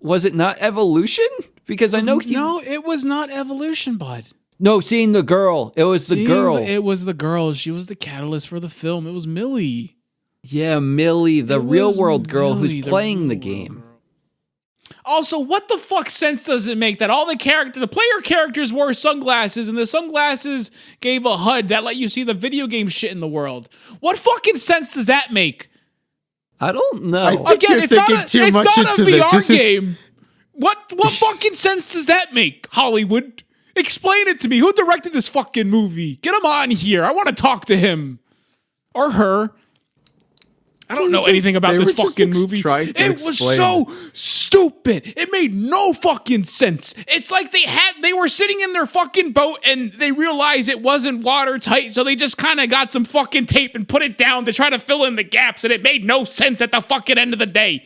Was it not evolution? Because I know he... No, it was not evolution, bud. No, seeing the girl. It was the girl. It was the girl. She was the catalyst for the film. It was Millie. Yeah, Millie, the It real was world girl Millie, who's the playing the real world game. girl. Also, what the fuck sense does it make that all the player characters wore sunglasses and the sunglasses gave a HUD that let you see the video game shit in the world? What fucking sense does that make? I don't know. Again, you're it's not thinking too a much into this. VR This is- game. What fucking sense does that make, Hollywood? Explain it to me. Who directed this fucking movie? Get him on here. I want to talk to him. Or her. I don't know anything about this fucking movie. It was so stupid. It made no fucking sense. It's like they were sitting in their fucking boat and they realized it wasn't watertight, so they just kind of got some fucking tape and put it down to try to fill in the gaps, and it made no sense at the fucking end of the day.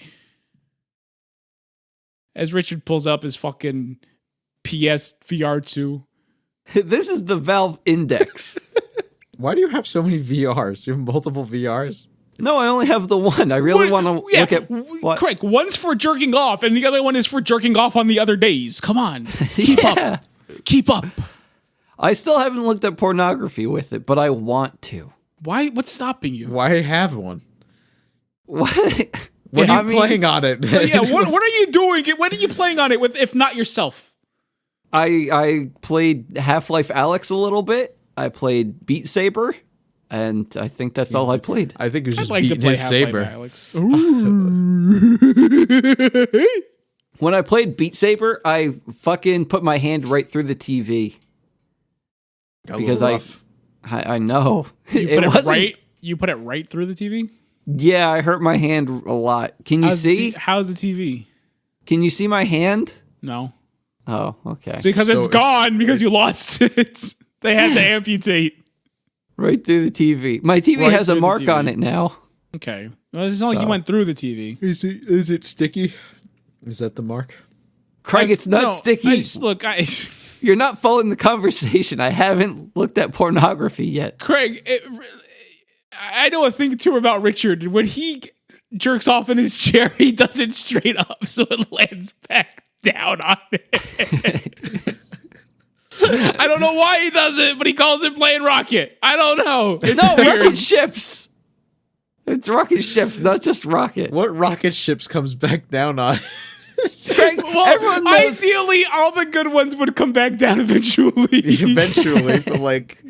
As Richard pulls up his fucking PS VR 2. This is the Valve Index. Why do you have so many VRs? You have multiple VRs? No, I only have the one. I really want to look at what... Craig, one's for jerking off, and the other one is for jerking off on the other days. Come on. Keep up. Keep up. I still haven't looked at pornography with it, but I want to. Why? What's stopping you? Why have one? What? What are you playing on it? Yeah, what are you doing? What are you playing on it with, if not yourself? I played Half-Life Alyx a little bit. I played Beat Saber, and I think that's all I played. I think it was just I'd like to beating play his saber. Alex. When I played Beat Saber, I fucking put my hand right through the TV. Because I know. You put it right through the TV? Yeah, I hurt my hand a lot. Can you see? How's the TV? Can you see my hand? No. Oh, okay. It's because it's gone because you lost it. They had to amputate. Right through the TV. My TV has a mark on it now. Okay. Well, it's not like you went through the TV. Is it sticky? Is that the mark? Craig, it's not sticky. You're not following the conversation. I haven't looked at pornography yet. Craig, I know a thing too about Richard. When he jerks off in his chair, he does it straight up so it lands back down on it. I don't know why he does it, but he calls it playing Rocket. I don't know. Rocket ships. It's rocket ships, not just rocket. What rocket ships comes back down on? Craig, everyone knows. Ideally, all the good ones would come back down eventually. Eventually, but like,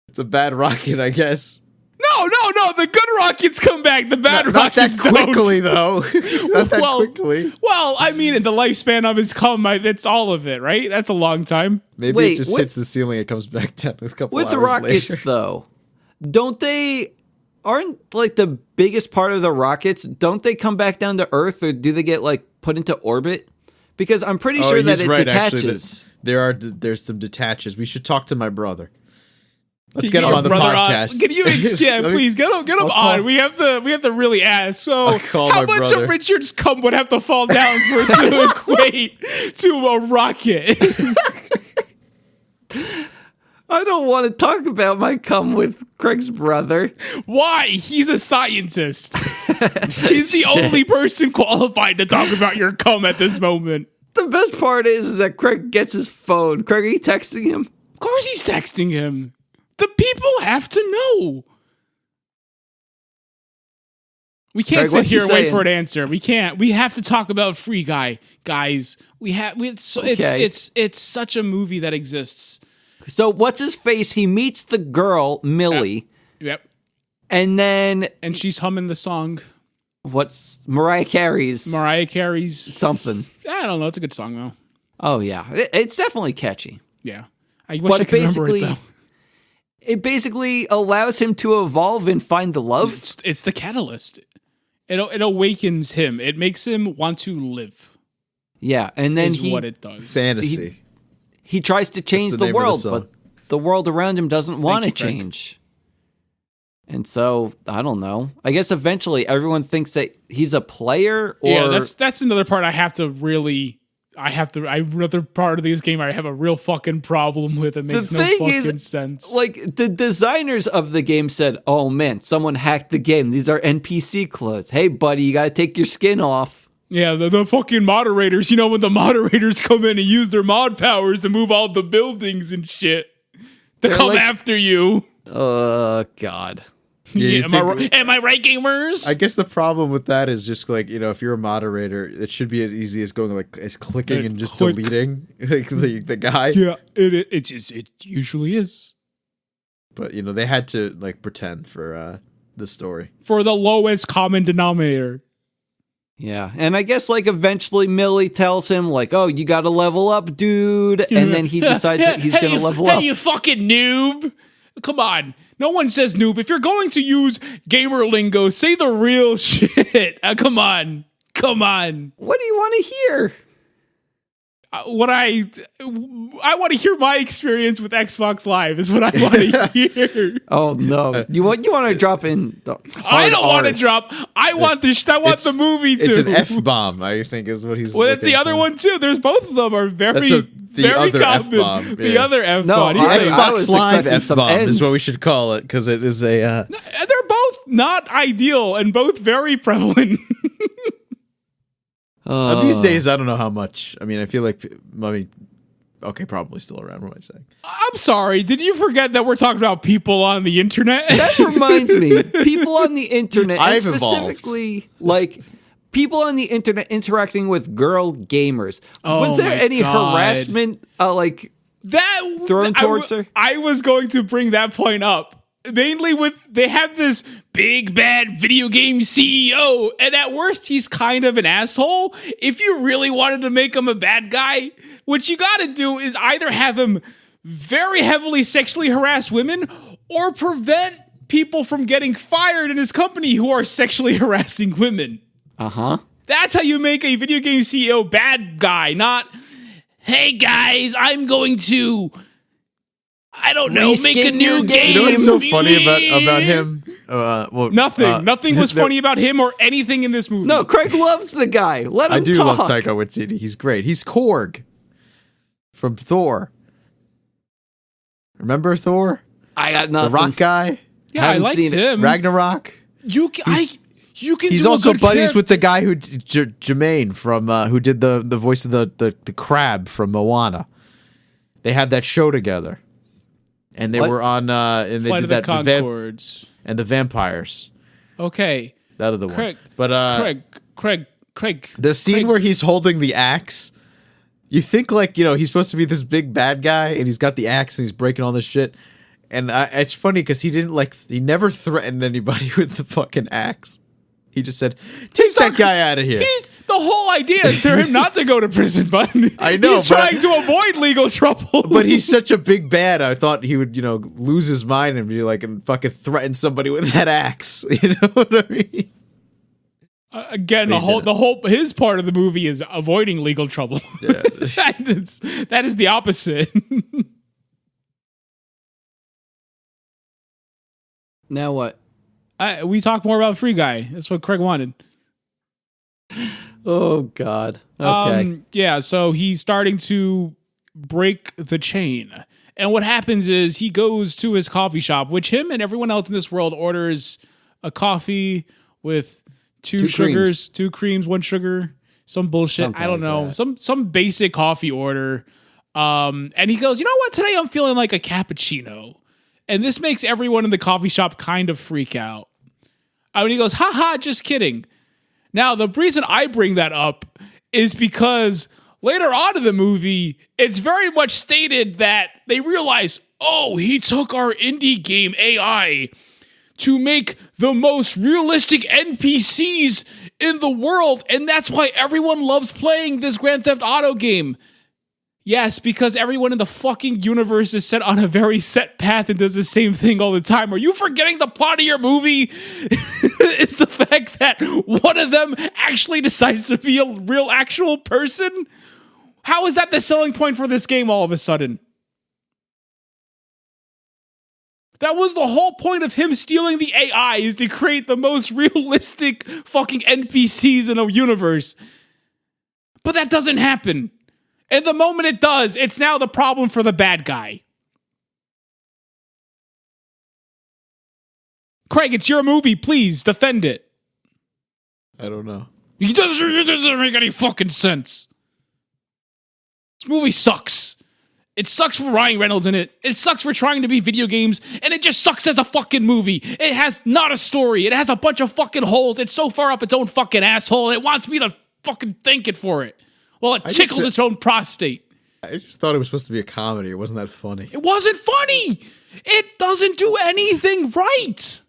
it's a bad rocket, I guess. No. The good rockets come back. The bad rockets don't. Not that quickly, though. Not that quickly. Well, I mean, in the lifespan of his cum, that's all of it, right? That's a long time. Maybe it just hits the ceiling. It comes back down a couple hours later. With the rockets, though, aren't like the biggest part of the rockets? Don't they come back down to Earth, or do they get like put into orbit? Because I'm pretty sure that it detaches. Actually, there's some detaches. We should talk to my brother. Let's get him on the podcast. Can you, please get him on. We have to really ask. So, how much of Richard's cum would have to fall down for it to equate to a rocket? I don't want to talk about my cum with Craig's brother. Why? He's a scientist. He's the only person qualified to talk about your cum at this moment. The best part is that Craig gets his phone. Craig, are you texting him? Of course he's texting him. The people have to know. We can't sit here and wait for an answer. We can't. We have to talk about Free Guy, guys. It's such a movie that exists. So what's his face? He meets the girl, Millie. Yep. And she's humming the song. What's Mariah Carey's something. I don't know. It's a good song though. Oh yeah. It's definitely catchy. Yeah. I wish I could remember it though. It basically allows him to evolve and find the love. It's the catalyst. It awakens him. It makes him want to live. Yeah, and then what it does. Fantasy. He tries to change the world, but the world around him doesn't want to you, Craig. change. And so, I don't know. I guess eventually everyone thinks that he's a player or... Yeah, that's another part another part of this game I have a real fucking problem with. It makes no fucking sense. Like, the designers of the game said, oh man, someone hacked the game. These are NPC clothes. Hey, buddy, you gotta take your skin off. Yeah, the fucking moderators, when the moderators come in and use their mod powers to move all the buildings and shit. They're come after you. God. Yeah, am I right, gamers? I guess the problem with that is just like, if you're a moderator, it should be as easy as going as clicking and just deleting like the guy. Yeah, it usually is. But they had to like pretend for the story. For the lowest common denominator. Yeah, and I guess like eventually Millie tells him like, "Oh, you got to level up, dude," and then he decides that he's going to level up. Hey, you fucking noob! Come on, no one says noob. If you're going to use gamer lingo, say the real shit. Come on. What do you want to hear? I want to hear my experience with Xbox Live is what I want to hear. Oh no, you want to drop in? I don't want to drop. I want the movie too. It's an F-bomb, I think, is what he's. Well, the other one too. There's both of them are very other common. F-bomb. Yeah. The other F-bomb. No, The I Xbox was Live expecting some F-bomb is ends. what we should call it because it is a. They're both not ideal and both very prevalent. These days, I don't know how much. I mean, I feel like, okay, probably still around. What am I saying? I'm sorry. Did you forget that we're talking about people on the internet? That reminds me, people on the internet, and I've specifically like people on the internet interacting with girl gamers. Was there any harassment, thrown towards her? I was going to bring that point up. Mainly they have this big bad video game CEO, and at worst he's kind of an asshole. If you really wanted to make him a bad guy, what you gotta do is either have him very heavily sexually harass women or prevent people from getting fired in his company who are sexually harassing women. Uh-huh. That's how you make a video game CEO bad guy, not, hey guys, I'm going to... I don't know, make a new game. You know what's so funny about him? Nothing was funny about him or anything in this movie. No, Craig loves the guy. Let him I do talk. love Taika Waititi. He's great. He's Korg from Thor. Remember Thor? I got nothing. The rock guy? Yeah, I liked him. Ragnarok? You can He's do also a good buddies with the guy who Jermaine from who did the voice of the crab from Moana. They had that show together. And they were on, and they Flight did of the that Conchords. And the vampires. Okay. That other one. Craig. But Craig. the scene where he's holding the axe, you think like he's supposed to be this big bad guy, and he's got the axe and he's breaking all this shit. And it's funny because he never threatened anybody with the fucking axe. He just said, "Take that guy out of here." The whole idea is for him not to go to prison, but I know, he's trying to avoid legal trouble. But he's such a big bad. I thought he would, lose his mind and be like, and fucking threaten somebody with that axe. You know what I mean? Again, his part of the movie is avoiding legal trouble. Yeah, that is the opposite. Now what? We talk more about Free Guy. That's what Craig wanted. Oh, God. Okay. Yeah, so he's starting to break the chain. And what happens is he goes to his coffee shop, which him and everyone else in this world orders a coffee with two sugars, 2 creams, 1 sugar, some bullshit. Something I don't know. that. Some basic coffee order. And he goes, you know what? Today I'm feeling like a cappuccino. And this makes everyone in the coffee shop kind of freak out. And he goes, haha, just kidding. Now, the reason I bring that up is because later on in the movie, it's very much stated that they realize, oh, he took our indie game AI to make the most realistic NPCs in the world, and that's why everyone loves playing this Grand Theft Auto game. Yes, because everyone in the fucking universe is set on a very set path and does the same thing all the time. Are you forgetting the plot of your movie? It's the fact that one of them actually decides to be a real actual person? How is that the selling point for this game all of a sudden? That was the whole point of him stealing the AI, is to create the most realistic fucking NPCs in a universe. But that doesn't happen. And the moment it does, it's now the problem for the bad guy. Craig, it's your movie. Please defend it. I don't know. It doesn't make any fucking sense. This movie sucks. It sucks for Ryan Reynolds in it. It sucks for trying to be video games. And it just sucks as a fucking movie. It has not a story. It has a bunch of fucking holes. It's so far up its own fucking asshole. And it wants me to fucking thank it for it. Well, it tickles its own prostate. I just thought it was supposed to be a comedy. It wasn't that funny. It wasn't funny. It doesn't do anything right.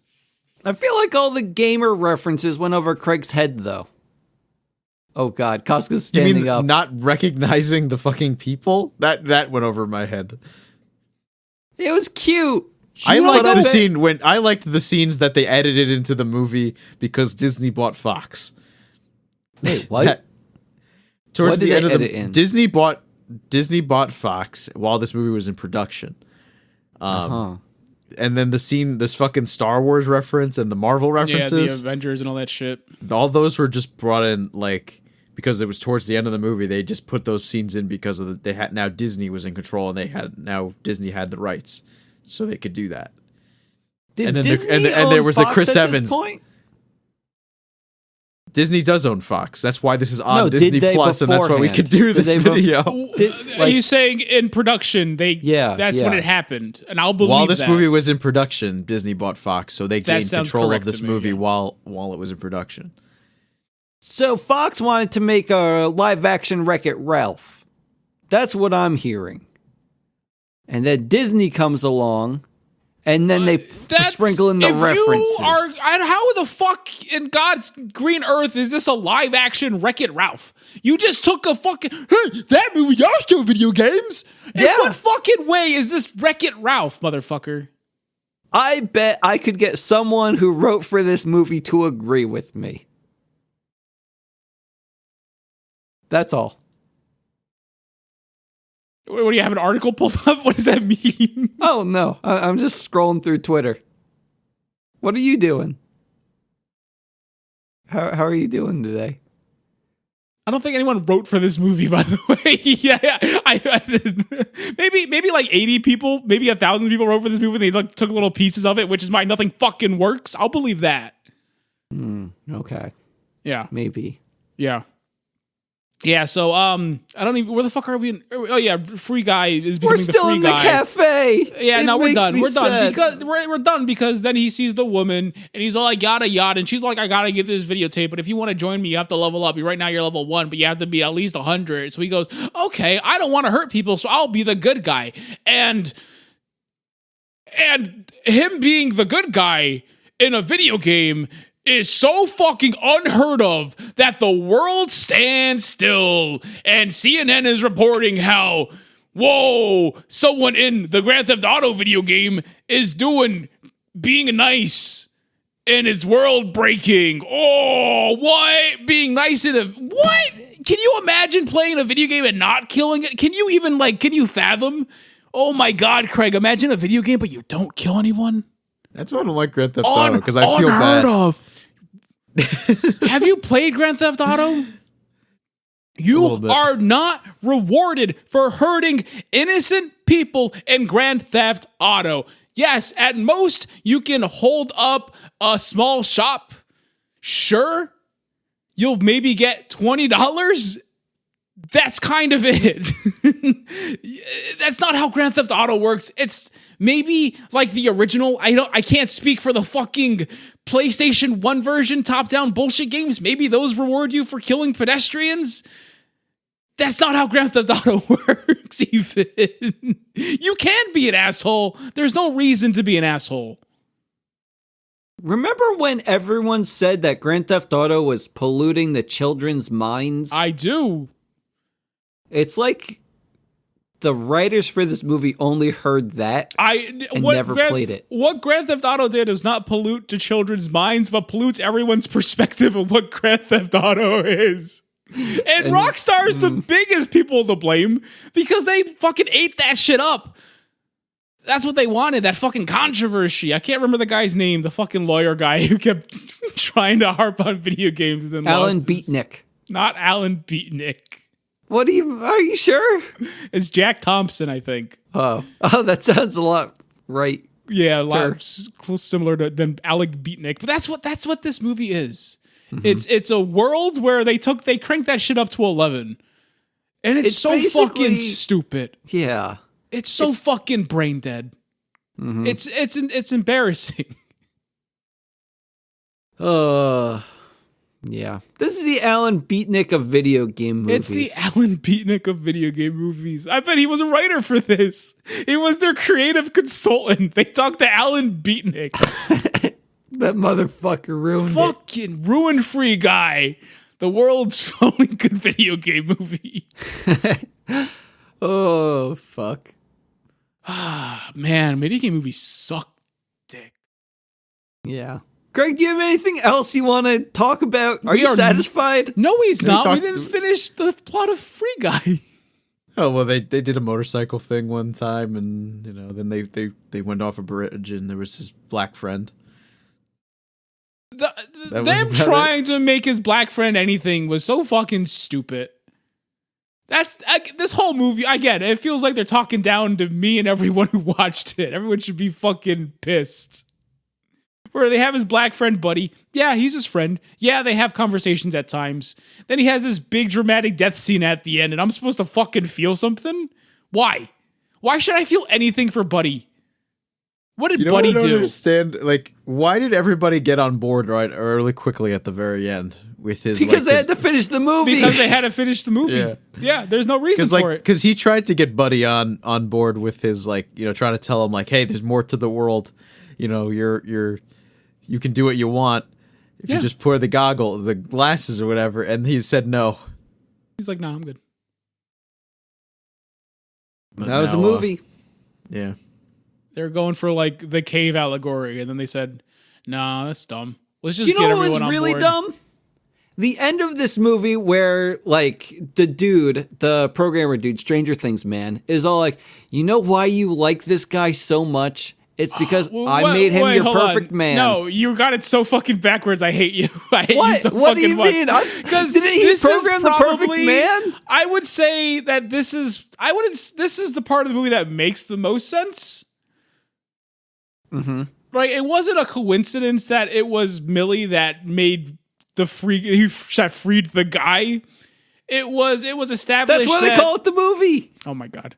I feel like all the gamer references went over Craig's head, though. Oh God, Casca's standing you mean up. Not recognizing the fucking people? That went over my head. It was cute. I liked the scenes that they edited into the movie because Disney bought Fox. Wait, what? Towards What did the they end of edit in? Disney bought Fox while this movie was in production. And then this fucking Star Wars reference and the Marvel references. Yeah, the Avengers and all that shit. All those were just brought in because it was towards the end of the movie. They just put those scenes in because now Disney was in control and Disney had the rights, so they could do that. Did And then Disney and there own was the Fox Chris at this Evans. point? Disney does own Fox. That's why this is on No, Disney did they Plus, and that's why we could do this Did they video. Are you saying in production? That's when yeah. it happened, and I'll believe While this that. movie was in production, Disney bought Fox, so they gained sounds control of correct this to me, movie yeah. while it was in production. So Fox wanted to make a live-action Wreck-It Ralph. That's what I'm hearing. And then Disney comes along, and then they sprinkle in the references. How the fuck in God's green earth is this a live-action Wreck-It Ralph? You just took a fucking... Hey, that movie also video games? In what fucking way is this Wreck-It Ralph, motherfucker? I bet I could get someone who wrote for this movie to agree with me. That's all. What, do you have an article pulled up? What does that mean? Oh, no. I'm just scrolling through Twitter. What are you doing? How are you doing today? I don't think anyone wrote for this movie, by the way. Maybe like 80 people, maybe 1,000 people wrote for this movie. They took little pieces of it, which is why nothing fucking works. I'll believe that. Okay. Yeah. Maybe. Yeah. Yeah, so I don't even. Where the fuck are we? Oh yeah, Free Guy is becoming the free guy. We're still in the cafe. Yeah, It no, we're makes done. me We're done sad. because we're done because then he sees the woman and he's all like yada yada, and she's like, I gotta get this videotape, but if you want to join me, you have to level up. Right now you're level 1, but you have to be at least 100. So he goes, okay, I don't want to hurt people, so I'll be the good guy. And him being the good guy in a video game is so fucking unheard of that the world stands still, and CNN is reporting how, whoa, someone in the Grand Theft Auto video game is being nice, and it's world breaking. Oh, what? Being nice in what? Can you imagine playing a video game and not killing it? Can you even, can you fathom? Oh my God, Craig, imagine a video game, but you don't kill anyone? That's why I don't like Grand Theft Auto, because I feel bad. Of. Have you played Grand Theft Auto? You are not rewarded for hurting innocent people in Grand Theft Auto. Yes, at most, you can hold up a small shop. Sure, you'll maybe get $20. That's kind of it. That's not how Grand Theft Auto works. It's maybe like the original. I can't speak for the fucking PlayStation 1 version top-down bullshit games. Maybe those reward you for killing pedestrians. That's not how Grand Theft Auto works, even. You can be an asshole. There's no reason to be an asshole. Remember when everyone said that Grand Theft Auto was polluting the children's minds? I do. It's like the writers for this movie only heard that and never played it. What Grand Theft Auto did is not pollute the children's minds, but pollutes everyone's perspective of what Grand Theft Auto is. And Rockstar's the biggest people to blame because they fucking ate that shit up. That's what they wanted, that fucking controversy. I can't remember the guy's name, the fucking lawyer guy who kept trying to harp on video games. And then Alan Beatnick. Not Alan Beatnick. Are you sure? It's Jack Thompson, I think. Oh, that sounds a lot right. Yeah, a lot similar to than Alec Beatnick. But that's what this movie is. Mm-hmm. It's a world where they cranked that shit up to 11. And it's so fucking stupid. Yeah. It's so fucking brain dead. Mm-hmm. It's embarrassing. Yeah. This is the Alan Beatnick of video game movies. It's the Alan Beatnick of video game movies. I bet he was a writer for this. He was their creative consultant. They talked to Alan Beatnick. That motherfucker ruined it. Fucking ruin-free guy. The world's only good video game movie. Oh, fuck. Man, video game movies suck dick. Yeah. Greg, do you have anything else you want to talk about? Are you satisfied? No, he's not. We didn't finish the plot of Free Guy. Oh, well, they did a motorcycle thing one time, and, then they went off a bridge, and there was his black friend. Them trying to make his black friend anything was so fucking stupid. This whole movie, I get it. It feels like they're talking down to me and everyone who watched it. Everyone should be fucking pissed. Where they have his black friend buddy. Yeah, he's his friend. Yeah, they have conversations at times. Then he has this big dramatic death scene at the end, and I'm supposed to fucking feel something? Why? Why should I feel anything for Buddy? What did Buddy do? I don't understand. Like, why did everybody get on board really quickly at the very end with his? Because they had to finish the movie. Because they had to finish the movie. Yeah, there's no reason for it. Because he tried to get Buddy on board with his trying to tell him hey, there's more to the world. You can do what you want if you just pour the glasses or whatever. And he said no. He's like, no, I'm good. But that was a movie. Yeah. They were going for the cave allegory, and then they said, "Nah, that's dumb. Let's just get everyone on board." You know what's really dumb? The end of this movie where the dude, the programmer dude, Stranger Things man, is all like, "You know why you like this guy so much? It's because I made him your perfect man." No, you got it so fucking backwards. I hate you. I hate what? you so what fucking do you much. mean? Because didn't he program the perfect man? I would say that this is the part of the movie that makes the most sense. Mm-hmm. Right? It wasn't a coincidence that it was Millie that made that freed the guy. It was established. That's why they call it the movie. Oh my god.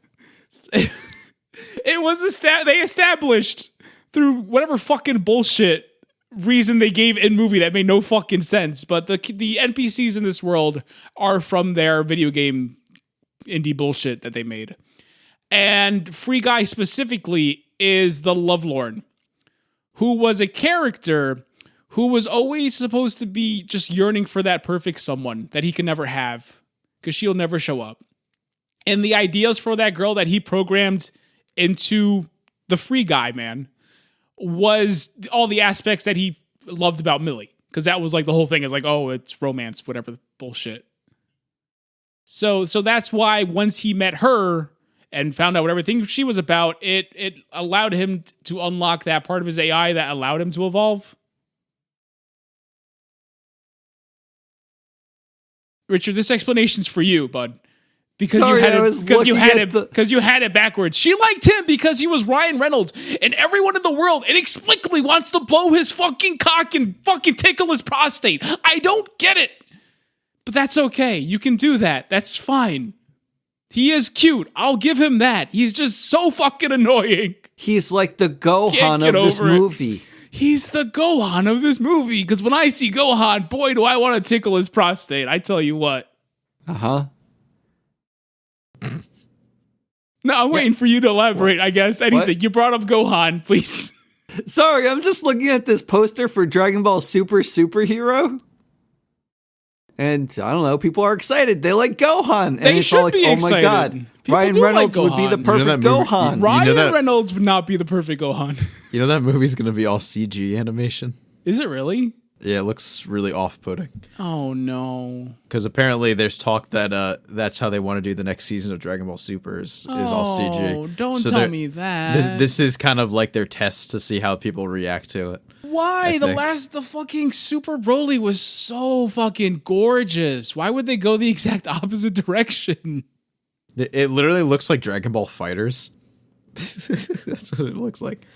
It was they established through whatever fucking bullshit reason they gave in movie that made no fucking sense. But the NPCs in this world are from their video game indie bullshit that they made. And Free Guy specifically is the Lovelorn, who was a character who was always supposed to be just yearning for that perfect someone that he can never have because she'll never show up. And the ideas for that girl that he programmed into the Free Guy, man, was all the aspects that he loved about Millie. Because that was the whole thing is oh, it's romance, whatever bullshit. So that's why once he met her and found out what everything she was about, it allowed him to unlock that part of his AI that allowed him to evolve. Richard, this explanation's for you, bud. Because you had it backwards. She liked him because he was Ryan Reynolds, and everyone in the world inexplicably wants to blow his fucking cock and fucking tickle his prostate. I don't get it. But that's okay. You can do that. That's fine. He is cute. I'll give him that. He's just so fucking annoying. He's like the Gohan of this movie. He's the Gohan of this movie. Because when I see Gohan, boy, do I want to tickle his prostate. I tell you what. Uh-huh. No, I'm waiting for you to elaborate, I guess. Anything. What? You brought up Gohan, please. Sorry, I'm just looking at this poster for Dragon Ball Superhero. And I don't know, people are excited. They like Gohan. And they it's should all be excited. Oh my god, people Ryan Reynolds would be the perfect Gohan. Ryan Reynolds would not be the perfect Gohan. You know that movie's going to be all CG animation? Is it really? Yeah, it looks really off-putting. Oh no! Because apparently there's talk that that's how they want to do the next season of Dragon Ball Super is all CG. Oh, don't tell me that. This is kind of like their test to see how people react to it. Why? The fucking Super Broly was so fucking gorgeous. Why would they go the exact opposite direction? It literally looks like Dragon Ball Fighters. That's what it looks like.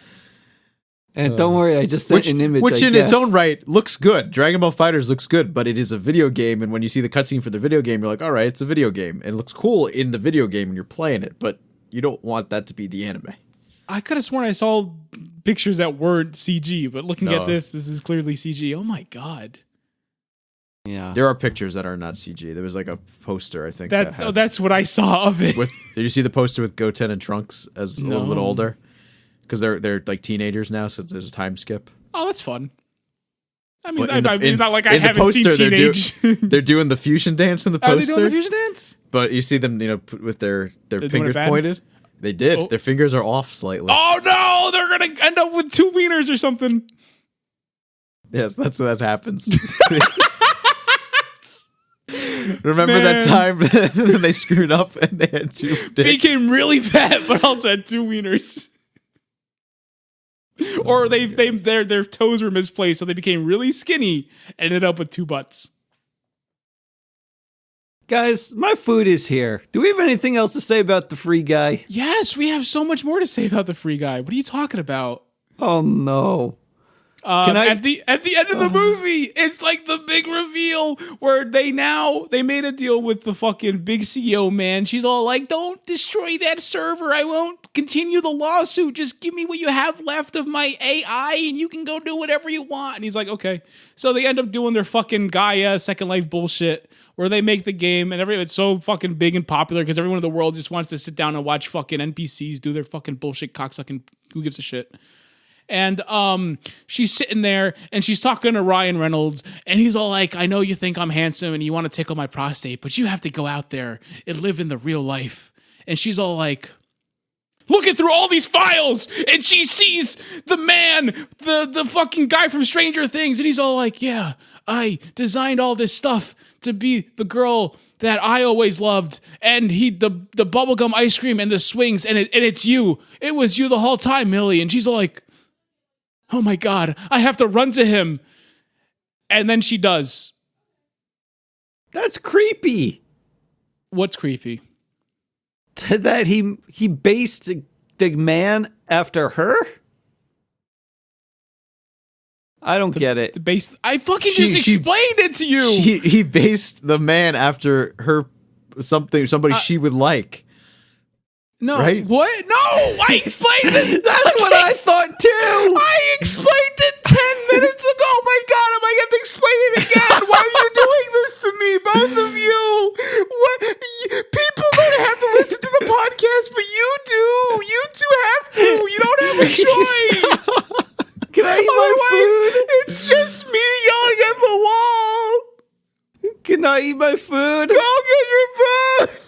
And don't worry, I just sent an image. Which in its own right looks good. Dragon Ball Fighters looks good, but it is a video game, and when you see the cutscene for the video game, you're like, all right, it's a video game. And it looks cool in the video game and you're playing it, but you don't want that to be the anime. I could have sworn I saw pictures that weren't CG, but looking at this is clearly CG. Oh my god. Yeah. There are pictures that are not CG. There was like a poster, I think. That's what I saw of it. Did you see the poster with Goten and Trunks as a little bit older? Because they're like teenagers now, so there's a time skip. Oh, that's fun. I mean, it's not like I haven't seen teenage. They're doing the fusion dance in the poster. Are they doing the fusion dance? But you see them, with their fingers pointed. They did. Oh. Their fingers are off slightly. Oh no! They're gonna end up with 2 wieners or something. Yes, that's what happens. Remember that time they screwed up and they had 2 dicks? Became really fat, but also had 2 wieners. Or their toes were misplaced, so they became really skinny and ended up with 2 butts. Guys, my food is here. Do we have anything else to say about the free guy? Yes, we have so much more to say about the free guy. What are you talking about? Oh no. At the end of the movie, it's like the big reveal where they made a deal with the fucking big CEO man. She's all like, don't destroy that server. I won't continue the lawsuit. Just give me what you have left of my AI and you can go do whatever you want. And he's like, okay. So they end up doing their fucking Gaia Second Life bullshit where they make the game and it's so fucking big and popular because everyone in the world just wants to sit down and watch fucking NPCs do their fucking bullshit cocksucking. Who gives a shit? And she's sitting there and she's talking to Ryan Reynolds and he's all like, I know you think I'm handsome and you want to tickle my prostate, but you have to go out there and live in the real life. And she's all like, looking through all these files and she sees the man, the fucking guy from Stranger Things. And he's all like, yeah, I designed all this stuff to be the girl that I always loved. And the bubblegum ice cream and the swings and it's you. It was you the whole time, Millie. And she's all like, oh my God, I have to run to him. And then she does. That's creepy. What's creepy? That he based the man after her? I don't get it. I fucking just explained it to you. He based the man after her somebody she would like. No, right? What? No, I explained it. That's what I thought too. I explained it 10 minutes ago. Oh my God, am I going to explain it again? Why are you doing this to me, both of you? What? People don't have to listen to the podcast, but you do. You two have to. You don't have a choice. Can I eat my food? It's just me yelling at the wall. Can I eat my food? Go get your food.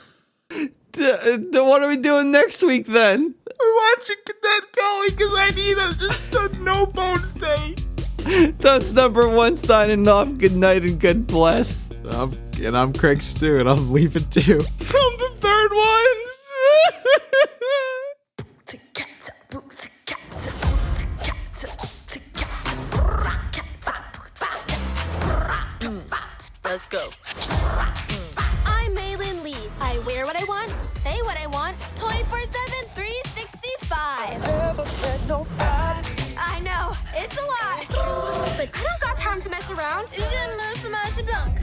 What are we doing next week then? We're watching Cadet Kelly because I need just a no bones day. That's number 1 signing off. Good night and God bless. I'm Craig Stew and I'm leaving too. I'm the third one. Let's go. I'm Maylin Lee. I wear what I want, say what I want, 24/7, 365. I know, it's a lot. But I don't got time to mess around. Je me fromage blanc.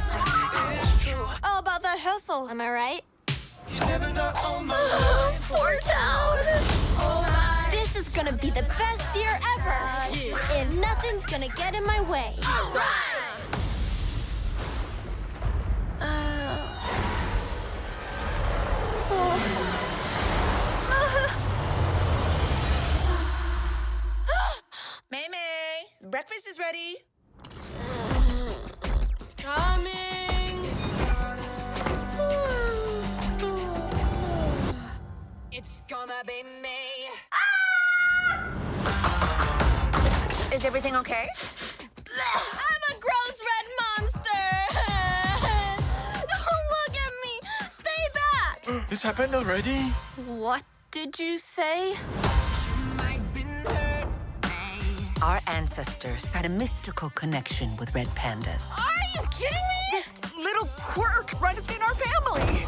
All about that hustle, am I right? Poor town. This is gonna be the best year ever. And nothing's gonna get in my way. May, breakfast is ready. Coming. It's gonna be me. Is everything okay? I'm a It's happened already? What did you say? Our ancestors had a mystical connection with red pandas. Are you kidding me? This little quirk runs in our family.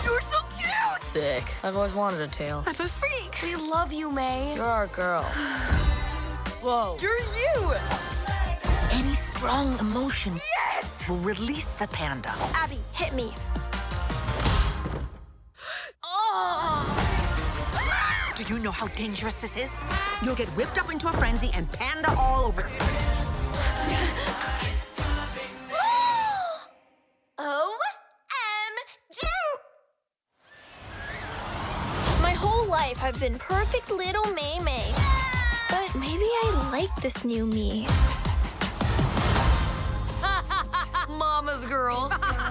You're so cute. Sick. I've always wanted a tail. I'm a freak. We love you, May. You're our girl. Whoa. You're you. Any strong emotion Yes. will release the panda. Abby, hit me. Do you know how dangerous this is? You'll get whipped up into a frenzy and panda all over. OMG! My whole life I've been perfect little May May. But maybe I like this new me. Mama's girl. Stop!